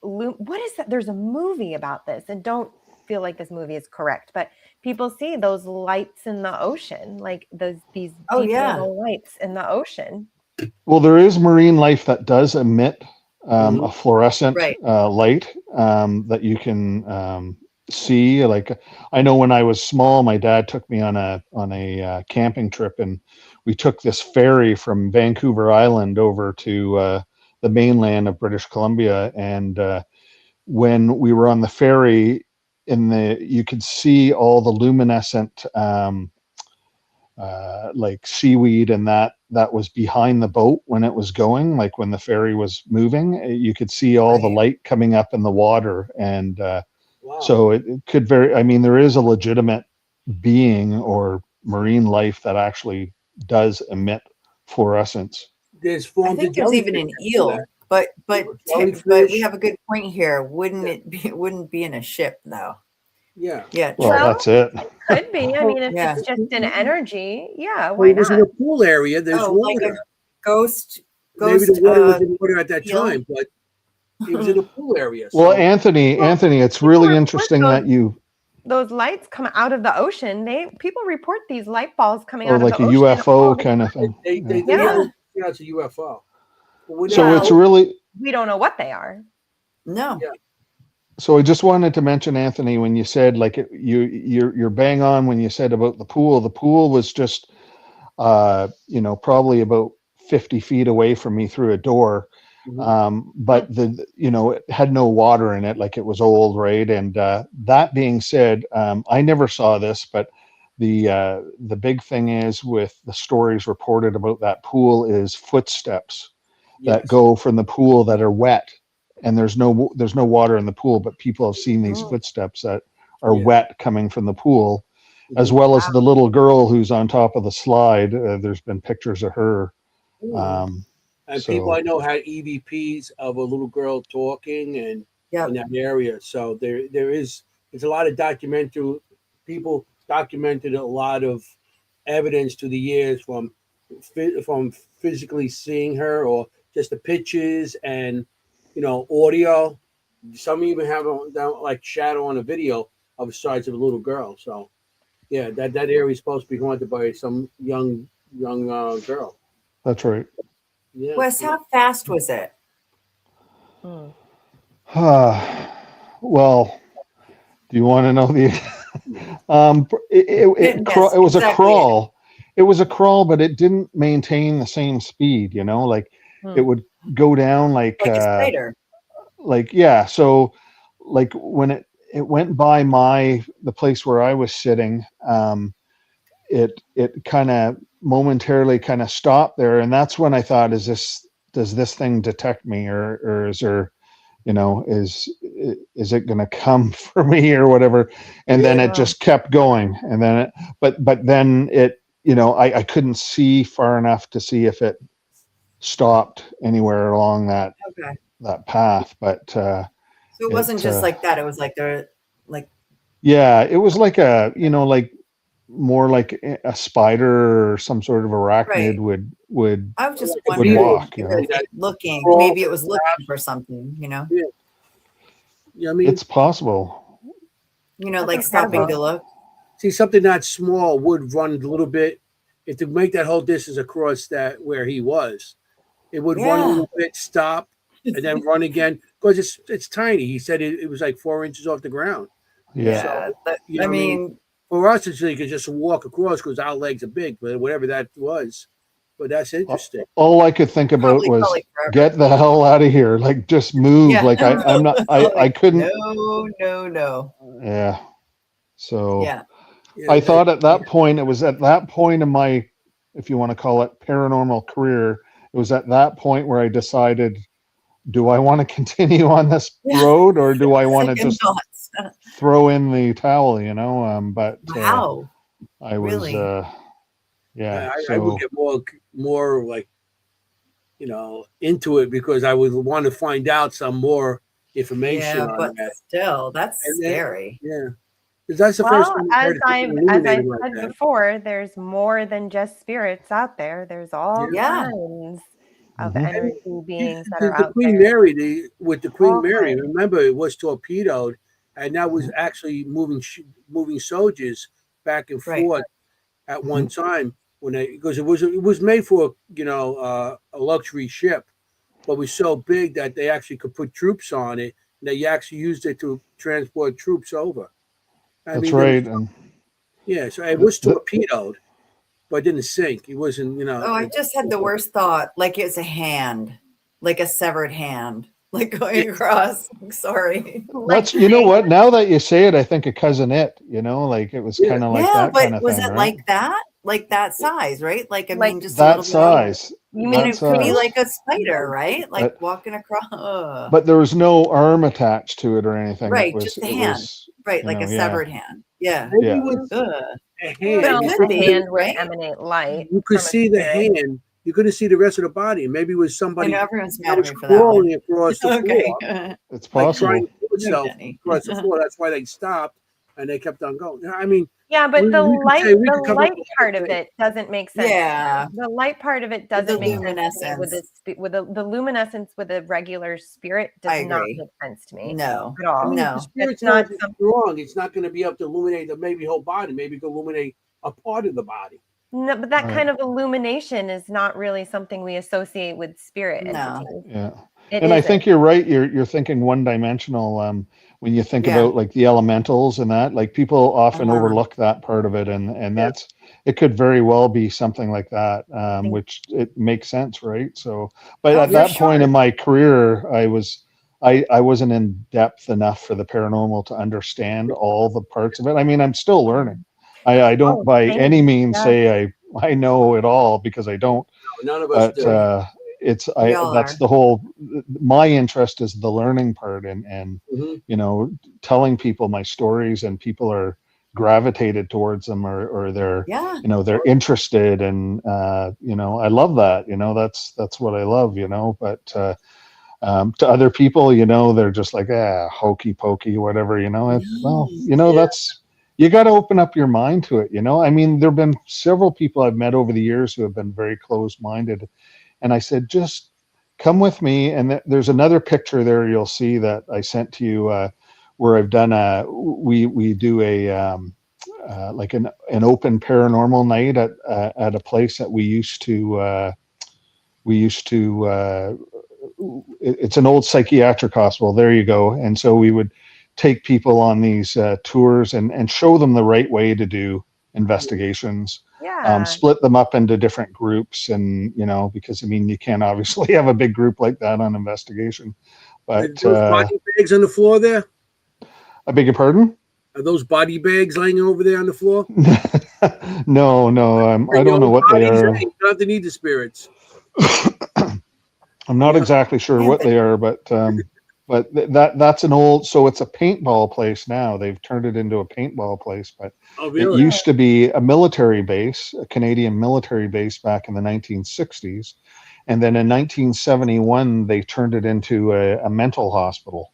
What is that? There's a movie about this, and don't feel like this movie is correct, but people see those lights in the ocean, like these little lights in the ocean.
Well, there is marine life that does emit a fluorescent light that you can see. Like, I know when I was small, my dad took me on a camping trip, and we took this ferry from Vancouver Island over to the mainland of British Columbia. And when we were on the ferry, you could see all the luminescent like seaweed and that was behind the boat when it was going, like when the ferry was moving, you could see all the light coming up in the water. And so it could there is a legitimate being or marine life that actually does emit fluorescence.
I think there's even an eel, but we have a good point here. Wouldn't be in a ship though?
Yeah.
Well, that's it.
Could be. I mean, if it's just an energy, why
it was
not?
in a pool area. There's water.
Like a ghost.
Maybe the water was in water at that time, but it was in a pool area.
So. Well, Anthony, it's really interesting that you.
those lights come out of the ocean. People report these light balls coming
Or
out
like
of
a
the ocean.
UFO kind of thing.
They
Yeah.
always say it's a UFO. But we
So
don't
it's
know.
really.
We don't know what they are.
No.
Yeah.
So I just wanted to mention, Anthony, when you said like you're bang on when you said about the pool. The pool was just, probably about 50 feet away from me through a door. But it had no water in it, like it was old, right? And that being said, I never saw this, but the big thing is with the stories reported about that pool is footsteps that
Yes.
go from the pool that are wet, and there's no water in the pool, but people have seen these footsteps that are wet coming from the pool, as well as the little girl who's on top of the slide. There's been pictures of her.
And
So-
people I know had EVPs of a little girl talking and
Yep.
in that area. So there's a lot of people documented a lot of evidence through the years from physically seeing her or just the pictures and audio. Some even have like shadow on a video of the size of a little girl. So yeah, that area is supposed to be haunted by some young girl.
That's right.
Yeah.
Wes, how fast was it?
Well, do you want to know the?
Yes,
It was a
exactly.
crawl. It was a crawl, but it didn't maintain the same speed. Like it would go down like
Like a spider.
yeah. So like when it went by the place where I was sitting, it kind of momentarily kind of stopped there, and that's when I thought, does this thing detect me, or is there, is it going to come for me or whatever? And then it just kept going, and then but then it, I couldn't see far enough to see if it stopped anywhere along that path, but
So it wasn't just like that. It was like
yeah, it was like a, like more like a spider or some sort of arachnid would
I was just
Would
wondering
walk,
if
you know?
it was looking.
Crawl,
Maybe it was looking for something.
Yeah, I mean,
it's possible.
Like stopping to look.
see, something that small would run a little bit. If to make that whole distance across that where he was, it would run a little bit, stop, and then run again because it's tiny. He said it was like 4 inches off the ground.
Yeah.
I mean, for us, it's like you could just walk across because our legs are big, but whatever that was. But that's interesting.
All I could think about was
forever.
get the hell out of here. Like just move.
Yeah.
Like I'm not, I couldn't.
No.
Yeah. So
Yeah.
I thought at that point, it was at that point in my, if you want to call it paranormal career, it was at that point where I decided, do I want to continue on this road or do I want to just throw in the towel, but
Wow.
I was,
Really?
yeah.
I would get more like, into it because I would want to find out some more information on
but
that.
still, that's scary.
Yeah. Because that's the first
Well,
time I
as
heard
I've
illuminated like
said
that.
before, there's more than just spirits out there. There's all kinds of energy beings that are out
Queen
there.
Mary, with the Queen
All
Mary,
kinds.
remember it was torpedoed, and that was actually moving soldiers back and forth at one time because it was made for a luxury ship, but it was so big that they actually could put troops on it. And they actually used it to transport troops over.
That's right.
So it was torpedoed, but it didn't sink. It wasn't,
Oh, I just had the worst thought. Like it's a hand, like a severed hand, like going across. Sorry.
That's, what, now that you say it, I think of Cousin It, like it was kind of like that
but
kind of
was
thing,
it
right?
like that? Like that size, right? Like, I mean, just a
that
little
size.
You mean it could be like a spider, right? Like walking across.
But there was no arm attached to it or anything.
Right,
It was,
just a hand. Right, like a severed hand. Yeah.
Maybe it was a hand.
But
It could
the
be,
hand would
right?
emanate light.
You could
from a
see the
spirit.
hand. You couldn't see the rest of the body. Maybe it was somebody
I know everyone's
that
mad at
was
me for that one.
crawling across the floor.
It's
Like
possible.
trying to kill itself
Jenny.
across the floor. That's why they stopped and they kept on going. I mean,
Yeah, but
We could come up
light
with
part of
anything.
it doesn't make sense.
Yeah.
The light part of it
With
doesn't
the
make sense to me
luminescence.
with the luminescence with a regular spirit
I
does not
agree.
make sense to me
No.
at all.
I mean, if the
No.
spirit's
It's not
not
some-
strong, it's not going to be able to illuminate the maybe whole body. Maybe it can illuminate a part of the body.
No, but that
Right.
kind of illumination is not really something we associate with spirit
No.
entities.
Yeah.
It
And I
isn't.
think you're right. You're thinking one dimensional. When you think
Yeah.
about like the elementals and that, like people often
Uh-huh.
overlook that part of it, and
Yeah.
that's it could very well be something like that,
think-
which it makes sense, right? So, but
Oh,
at
for
that point
sure.
in my career, I wasn't in depth enough for the paranormal to understand all the parts of it. I mean, I'm still learning. I don't
Oh,
by
same.
any means
Yeah.
say I know it all, because I don't.
None of us
But
do.
We all
that's
are.
the whole, my interest is the learning part, and
Mhm.
you know, telling people my stories, and people are gravitated towards them, or they're,
Yeah.
you know, they're interested, and you know, I love that, you know, that's what I love, you know. But to other people, you know, they're just like, hokey pokey, whatever, you know. Well, you know, that's, you got to open up your mind to it, you know. I mean, there've been several people I've met over the years who have been very closed minded, and I said, just come with me. And there's another picture there you'll see that I sent to you, where I've done we do a like an open paranormal night at a place that we used to it's an old psychiatric hospital. There you go. And so we would take people on these tours, and show them the right way to do investigations.
Yeah.
Split them up into different groups, and you know, because I mean, you can't obviously have a big group like that on investigation.
Are
But
those body bags on the floor there?
I beg your pardon?
Are those body bags laying over there on the floor?
No, I don't know what they
Bodies,
are.
hey, you don't have to need the spirits.
I'm not
Yeah.
exactly sure what they are, but that's an old. So it's a paintball place now. They've turned it into a paintball place, but
Oh,
it
really?
used to be a military base, a Canadian military base back in the 1960s, and then in 1971 they turned it into a mental hospital.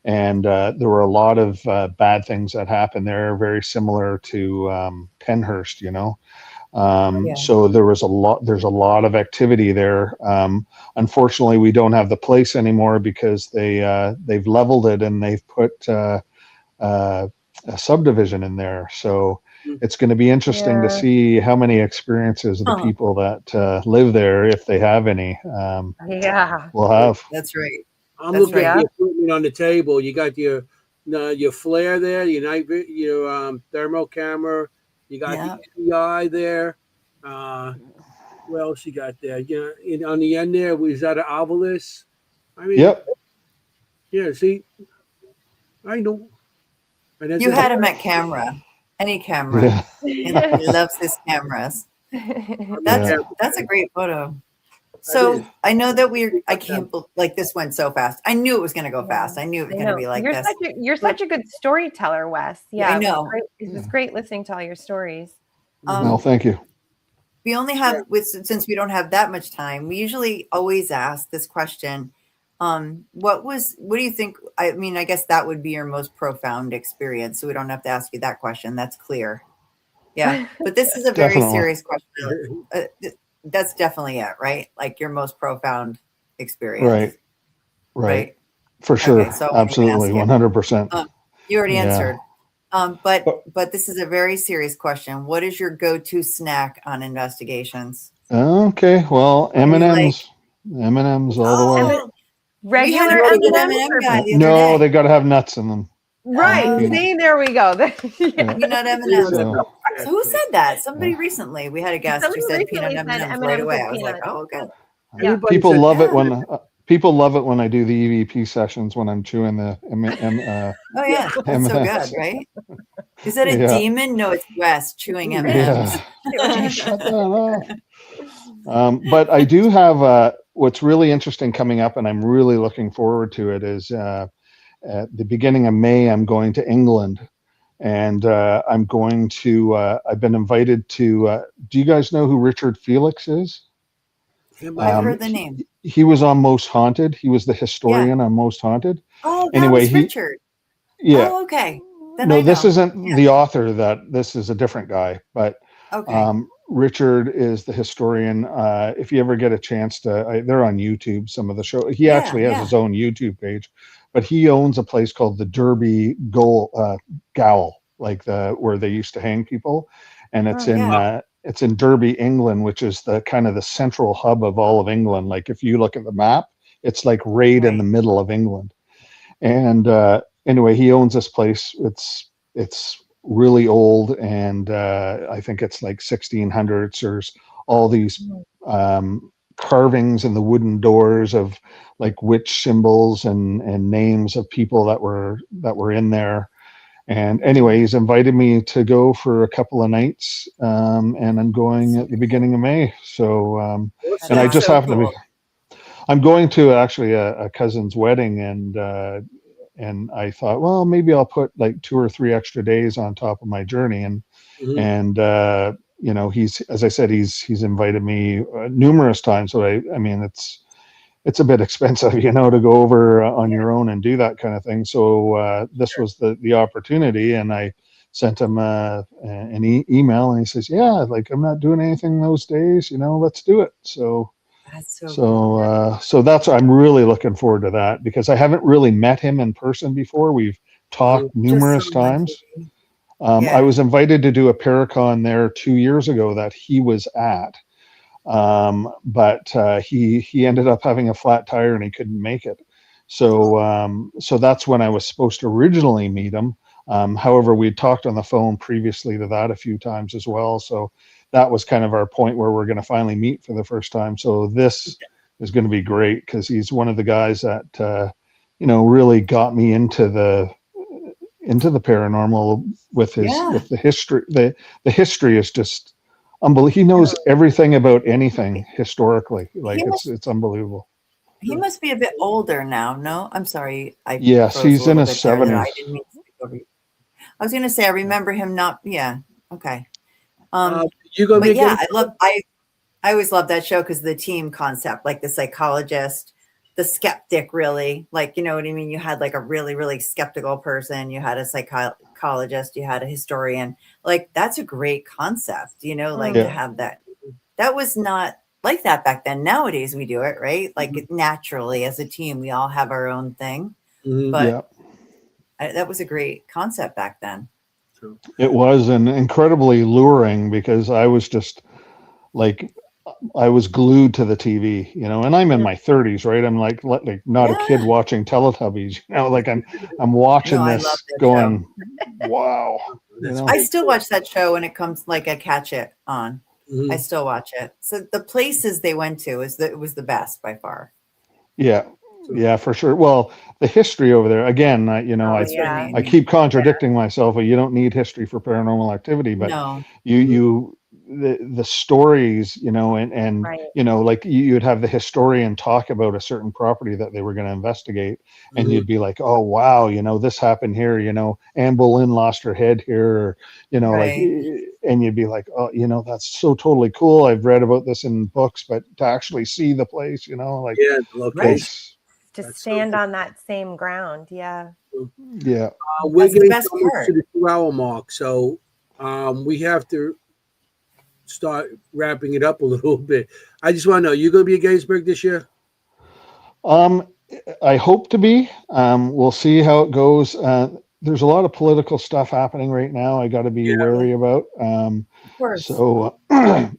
And there were a lot of bad things that happened there, very similar to Penhurst, you know.
Yeah.
So there's a lot of activity there. Unfortunately, we don't have the place anymore, because they've leveled it, and they've put a subdivision in there. So it's going to be interesting to
Yeah.
see how many experiences the people that live there, if they have any,
Yeah.
will have.
That's right.
I'm
That's
looking at
right.
the equipment on the table. You got your flare there, your thermal camera. You got
Yeah.
the EI there. What else you got there? On the end there, was that an obelisk? I mean,
Yep.
yeah. See, I know. And that's
You
just-
had him at camera. Any camera.
Yeah.
He loves his cameras. That's a great photo. So I know that I can't believe, like, this went so fast. I knew it was going to go fast. I knew it was going to be like this.
You're such a good storyteller, Wes. Yeah,
I know.
It was great listening to all your stories.
Well, thank you.
We only have, since we don't have that much time, we usually always ask this question. What do you think? I mean, I guess that would be your most profound experience. So we don't have to ask you that question. That's clear. Yeah. But this is a very
Definitely.
serious question. That's definitely it, right? Like your most profound experience.
Right. For sure.
Okay, so I'm gonna
Absolutely.
ask you.
100%.
You already
Yeah.
answered. But this is a very serious question. What is your go-to snack on investigations?
Okay. Well, M&Ms. M&Ms all the way.
We had
Regular
a good
M&Ms
M&M
or-
guy the other
No,
day.
they got to have nuts in them.
Right. See, there we go. Yeah.
Peanut M&Ms.
So,
So who said that? Somebody recently. We had a guest who
Somebody
said peanut
recently said
M&Ms right
M&Ms
away.
with
I was like,
peanuts.
oh, okay.
Yeah.
Everybody
people
said-
love it when I do the EVP sessions, when I'm chewing the
Oh yeah, that's so
M&Ms.
good, right? Is that a
Yeah.
demon? No, it's Wes chewing M&Ms.
Yeah. Shut that off. But I do have what's really interesting coming up, and I'm really looking forward to it, is at the beginning of May, I'm going to England, and I'm going to, I've been invited to, do you guys know who Richard Felix is?
I've heard the name.
He was on Most Haunted. He was the historian on Most Haunted.
Oh, that
Anyway,
was Richard.
Yeah.
Oh, okay. Then
No,
I
this
know.
isn't
Yeah.
the author. This is a different guy, but
Okay.
Richard is the historian. If you ever get a chance to, they're on YouTube. Some of the show. He
Yeah,
actually has
yeah.
his own YouTube page, but he owns a place called the Derby Gaol, like where they used to hang people, and
Oh, yeah.
it's in Derby, England, which is the kind of the central hub of all of England. Like if you look at the map, it's like right in the
Right.
middle of England. And anyway, he owns this place. It's really old, and I think it's like 1600s. There's all these carvings in the wooden doors of like witch symbols and names of people that were in there. And anyway, he's invited me to go for a couple of nights, and I'm going at the beginning of May. So, and I
That's
just
so
happen to be.
cool.
I'm going to actually a cousin's wedding, and I thought, well, maybe I'll put like 2 or 3 extra days on top of my journey,
Mhm.
and you know, he's, as I said, he's invited me numerous times. So I mean, it's a bit expensive, you know, to go over on your own and do that kind of thing. So this was the opportunity, and I sent him an email, and he says, yeah, like I'm not doing anything those days, you know, let's do it. So.
That's so cool.
So that's, I'm really looking forward to that, because I haven't really met him in person before. We've talked
Just
numerous
so much.
times.
Yeah.
I was invited to do a Paracon there 2 years ago that he was at, but he ended up having a flat tire and he couldn't make it. So that's when I was supposed to originally meet him. However, we talked on the phone previously to that a few times as well. So that was kind of our point where we're going to finally meet for the first time. So this is going to be great, because he's one of the guys that you know, really got me into the paranormal with the history. The history is just unbelievable. He knows everything about anything historically. Like it's unbelievable.
He must be a bit older now. No, I'm sorry. I
Yes,
froze a
he's in
little
his
bit there.
70s.
I didn't mean to speak over you. I was going to say, I remember him not. Yeah. Okay.
You gonna
But
be
yeah, I always love that show because the team concept, like the psychologist, the skeptic, really, like, you know what I mean? You had like a really, really skeptical person. You had a psychologist, you had a historian. Like, that's a great concept, you know, like to have that. That was not like that back then. Nowadays we do it, right? Like naturally as a team, we all have our own thing. But that was a great concept back then.
It was, and incredibly luring, because I was just like, I was glued to the TV, you know, and I'm in my 30s, right? I'm like not a kid watching Teletubbies, you know, like I'm watching
I
this
love that
going,
show.
wow. You know?
I still watch that show when it comes, like I catch it on. I still watch it. So the places they went to was the best by far.
Yeah, for sure. Well, the history over there, again, you know,
That's what I mean.
I keep contradicting myself, but you don't need history for paranormal activity, but
No.
the stories, you know, and you know, like you'd have the historian talk about a certain property that they were going to investigate, and you'd be like, oh wow, you know, this happened here, you know, Anne Boleyn lost her head here, or, you know, like, and you'd be like, oh, you know, that's so totally cool. I've read about this in books, but to actually see the place, you know, like,
the location.
To stand on that same ground. Yeah.
We're
That's the
getting
best
close
part.
to the 2-hour mark, so we have to start wrapping it up a little bit. I just want to know, you going to be at Gettysburg this year?
I hope to be. We'll see how it goes. There's a lot of political stuff happening right now I got to be wary about.
Of course.
So,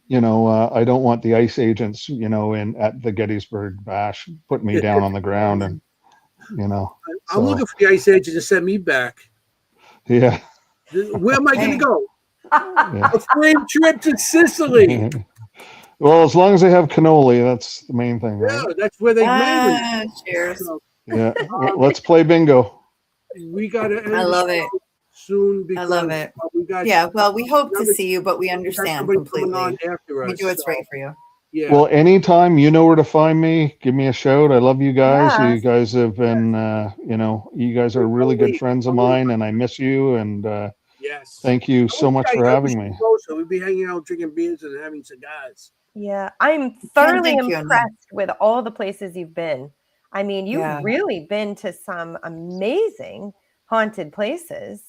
you know, I don't want the ICE agents, you know, at the Gettysburg Bash putting me down on the ground, and, you know.
I'm looking for the ICE agent to send me back.
Yeah.
Where am I going to go? A free trip to Sicily.
Well, as long as they have cannoli, that's the main thing, right?
Yeah, that's where they made it.
Cheers.
So,
yeah. Let's play bingo.
We got to end
I love it.
soon because
I love it.
We got
well, we hope to see you, but we understand completely.
After us,
we do what's right for you.
Yeah.
Well, anytime, you know where to find me. Give me a shout. I love you guys.
Yeah.
You guys have been, you know, you guys are really good friends of mine, and I miss you. And
yes,
thank you so much for having me.
So we'd be hanging out, drinking beers, and having cigars.
Yeah, I'm thoroughly impressed with all the places you've been. I mean, you've really been to some amazing haunted places.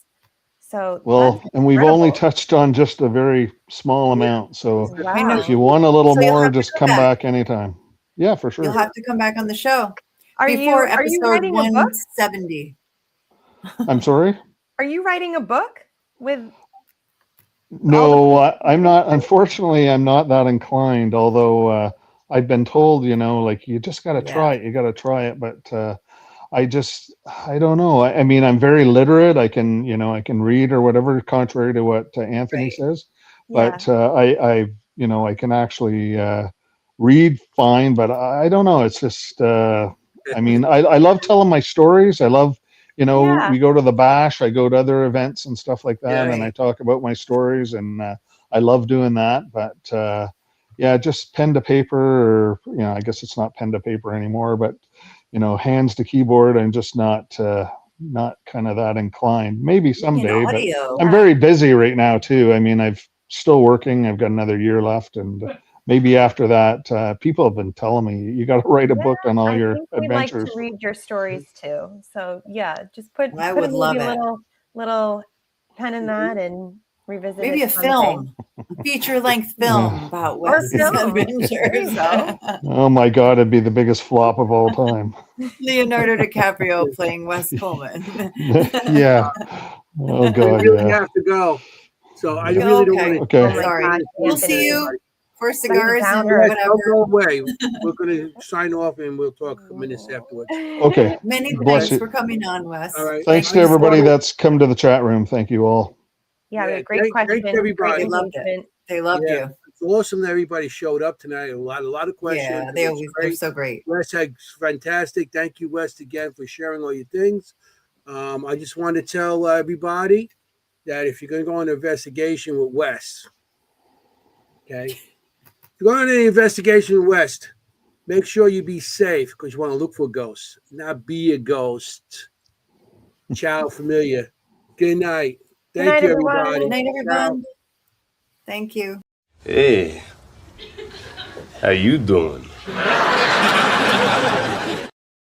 So
Well,
that's
and we've only
incredible.
touched on just a very small amount. So
I know.
if you want a little
So you'll
more,
have to
just
come
come
back.
back anytime. Yeah, for
You'll
sure.
have to come back on the show
Are
before
you
episode
writing a book?
170.
I'm sorry?
Are you writing a book with
No, I'm not. Unfortunately, I'm not that inclined. Although I've been told, like you just got to try it. You got to try it. But I don't know. I mean, I'm very literate. I can read or whatever, contrary to what Anthony
Right.
says.
Yeah.
But I can actually read fine. But I don't know. It's just, I mean, I love telling my stories. I love,
Yeah.
we go to the bash. I go to other events and stuff like that, and I
Right.
talk about my stories, and I love doing that. But yeah, just pen to paper, or I guess it's not pen to paper anymore, but hands to keyboard. I'm just not kind of that inclined. Maybe
In
someday, but
audio.
I'm very busy right now too. I mean, I've still working. I've got another year left, and maybe after that, people have been telling me you got to write a book on all
I
your
think we'd like to
adventures.
read your stories too. So yeah, just put
I
a
would love
maybe
it.
little pen in that and revisit
Maybe
it
a
someday.
film, a feature-length film about
Or
Wes's
film. There you
adventures.
go.
Oh my God, it'd be the biggest flop of all time.
Leonardo DiCaprio playing Wes Coleman.
Yeah. Oh
I
God,
really
yeah.
have to go. So I
Yeah.
really don't
Okay.
want to.
Oh
Okay.
my
Sorry.
gosh,
We'll see
Anthony.
you for cigars and
downer.
Yes, don't
whatever.
go away. We're going to sign off and we'll talk minutes afterwards.
Okay.
Many
Bless
thanks
you.
for coming on, Wes.
All right.
Thanks
Thank
to
you.
everybody that's come to the chat room. Thank you all.
Yeah, we
Yeah,
had great questions,
thanks, everybody.
They
great
loved it.
engagement.
They loved
Yeah,
you.
it's awesome that everybody showed up tonight. A lot of questions.
Yeah,
It
they're
was
so great.
Wes had fantastic. Thank you, Wes, again for sharing all your things. I just want to tell everybody that if you're going to go on an investigation with Wes, okay, if you're going on an investigation with Wes, make sure you be safe because you want to look for ghosts, not be a ghost. Ciao, familia. Good night.
Good
Thank
night,
you,
everyone.
everybody.
Good night,
Ciao.
everyone. Thank you.
Hey, how you doing?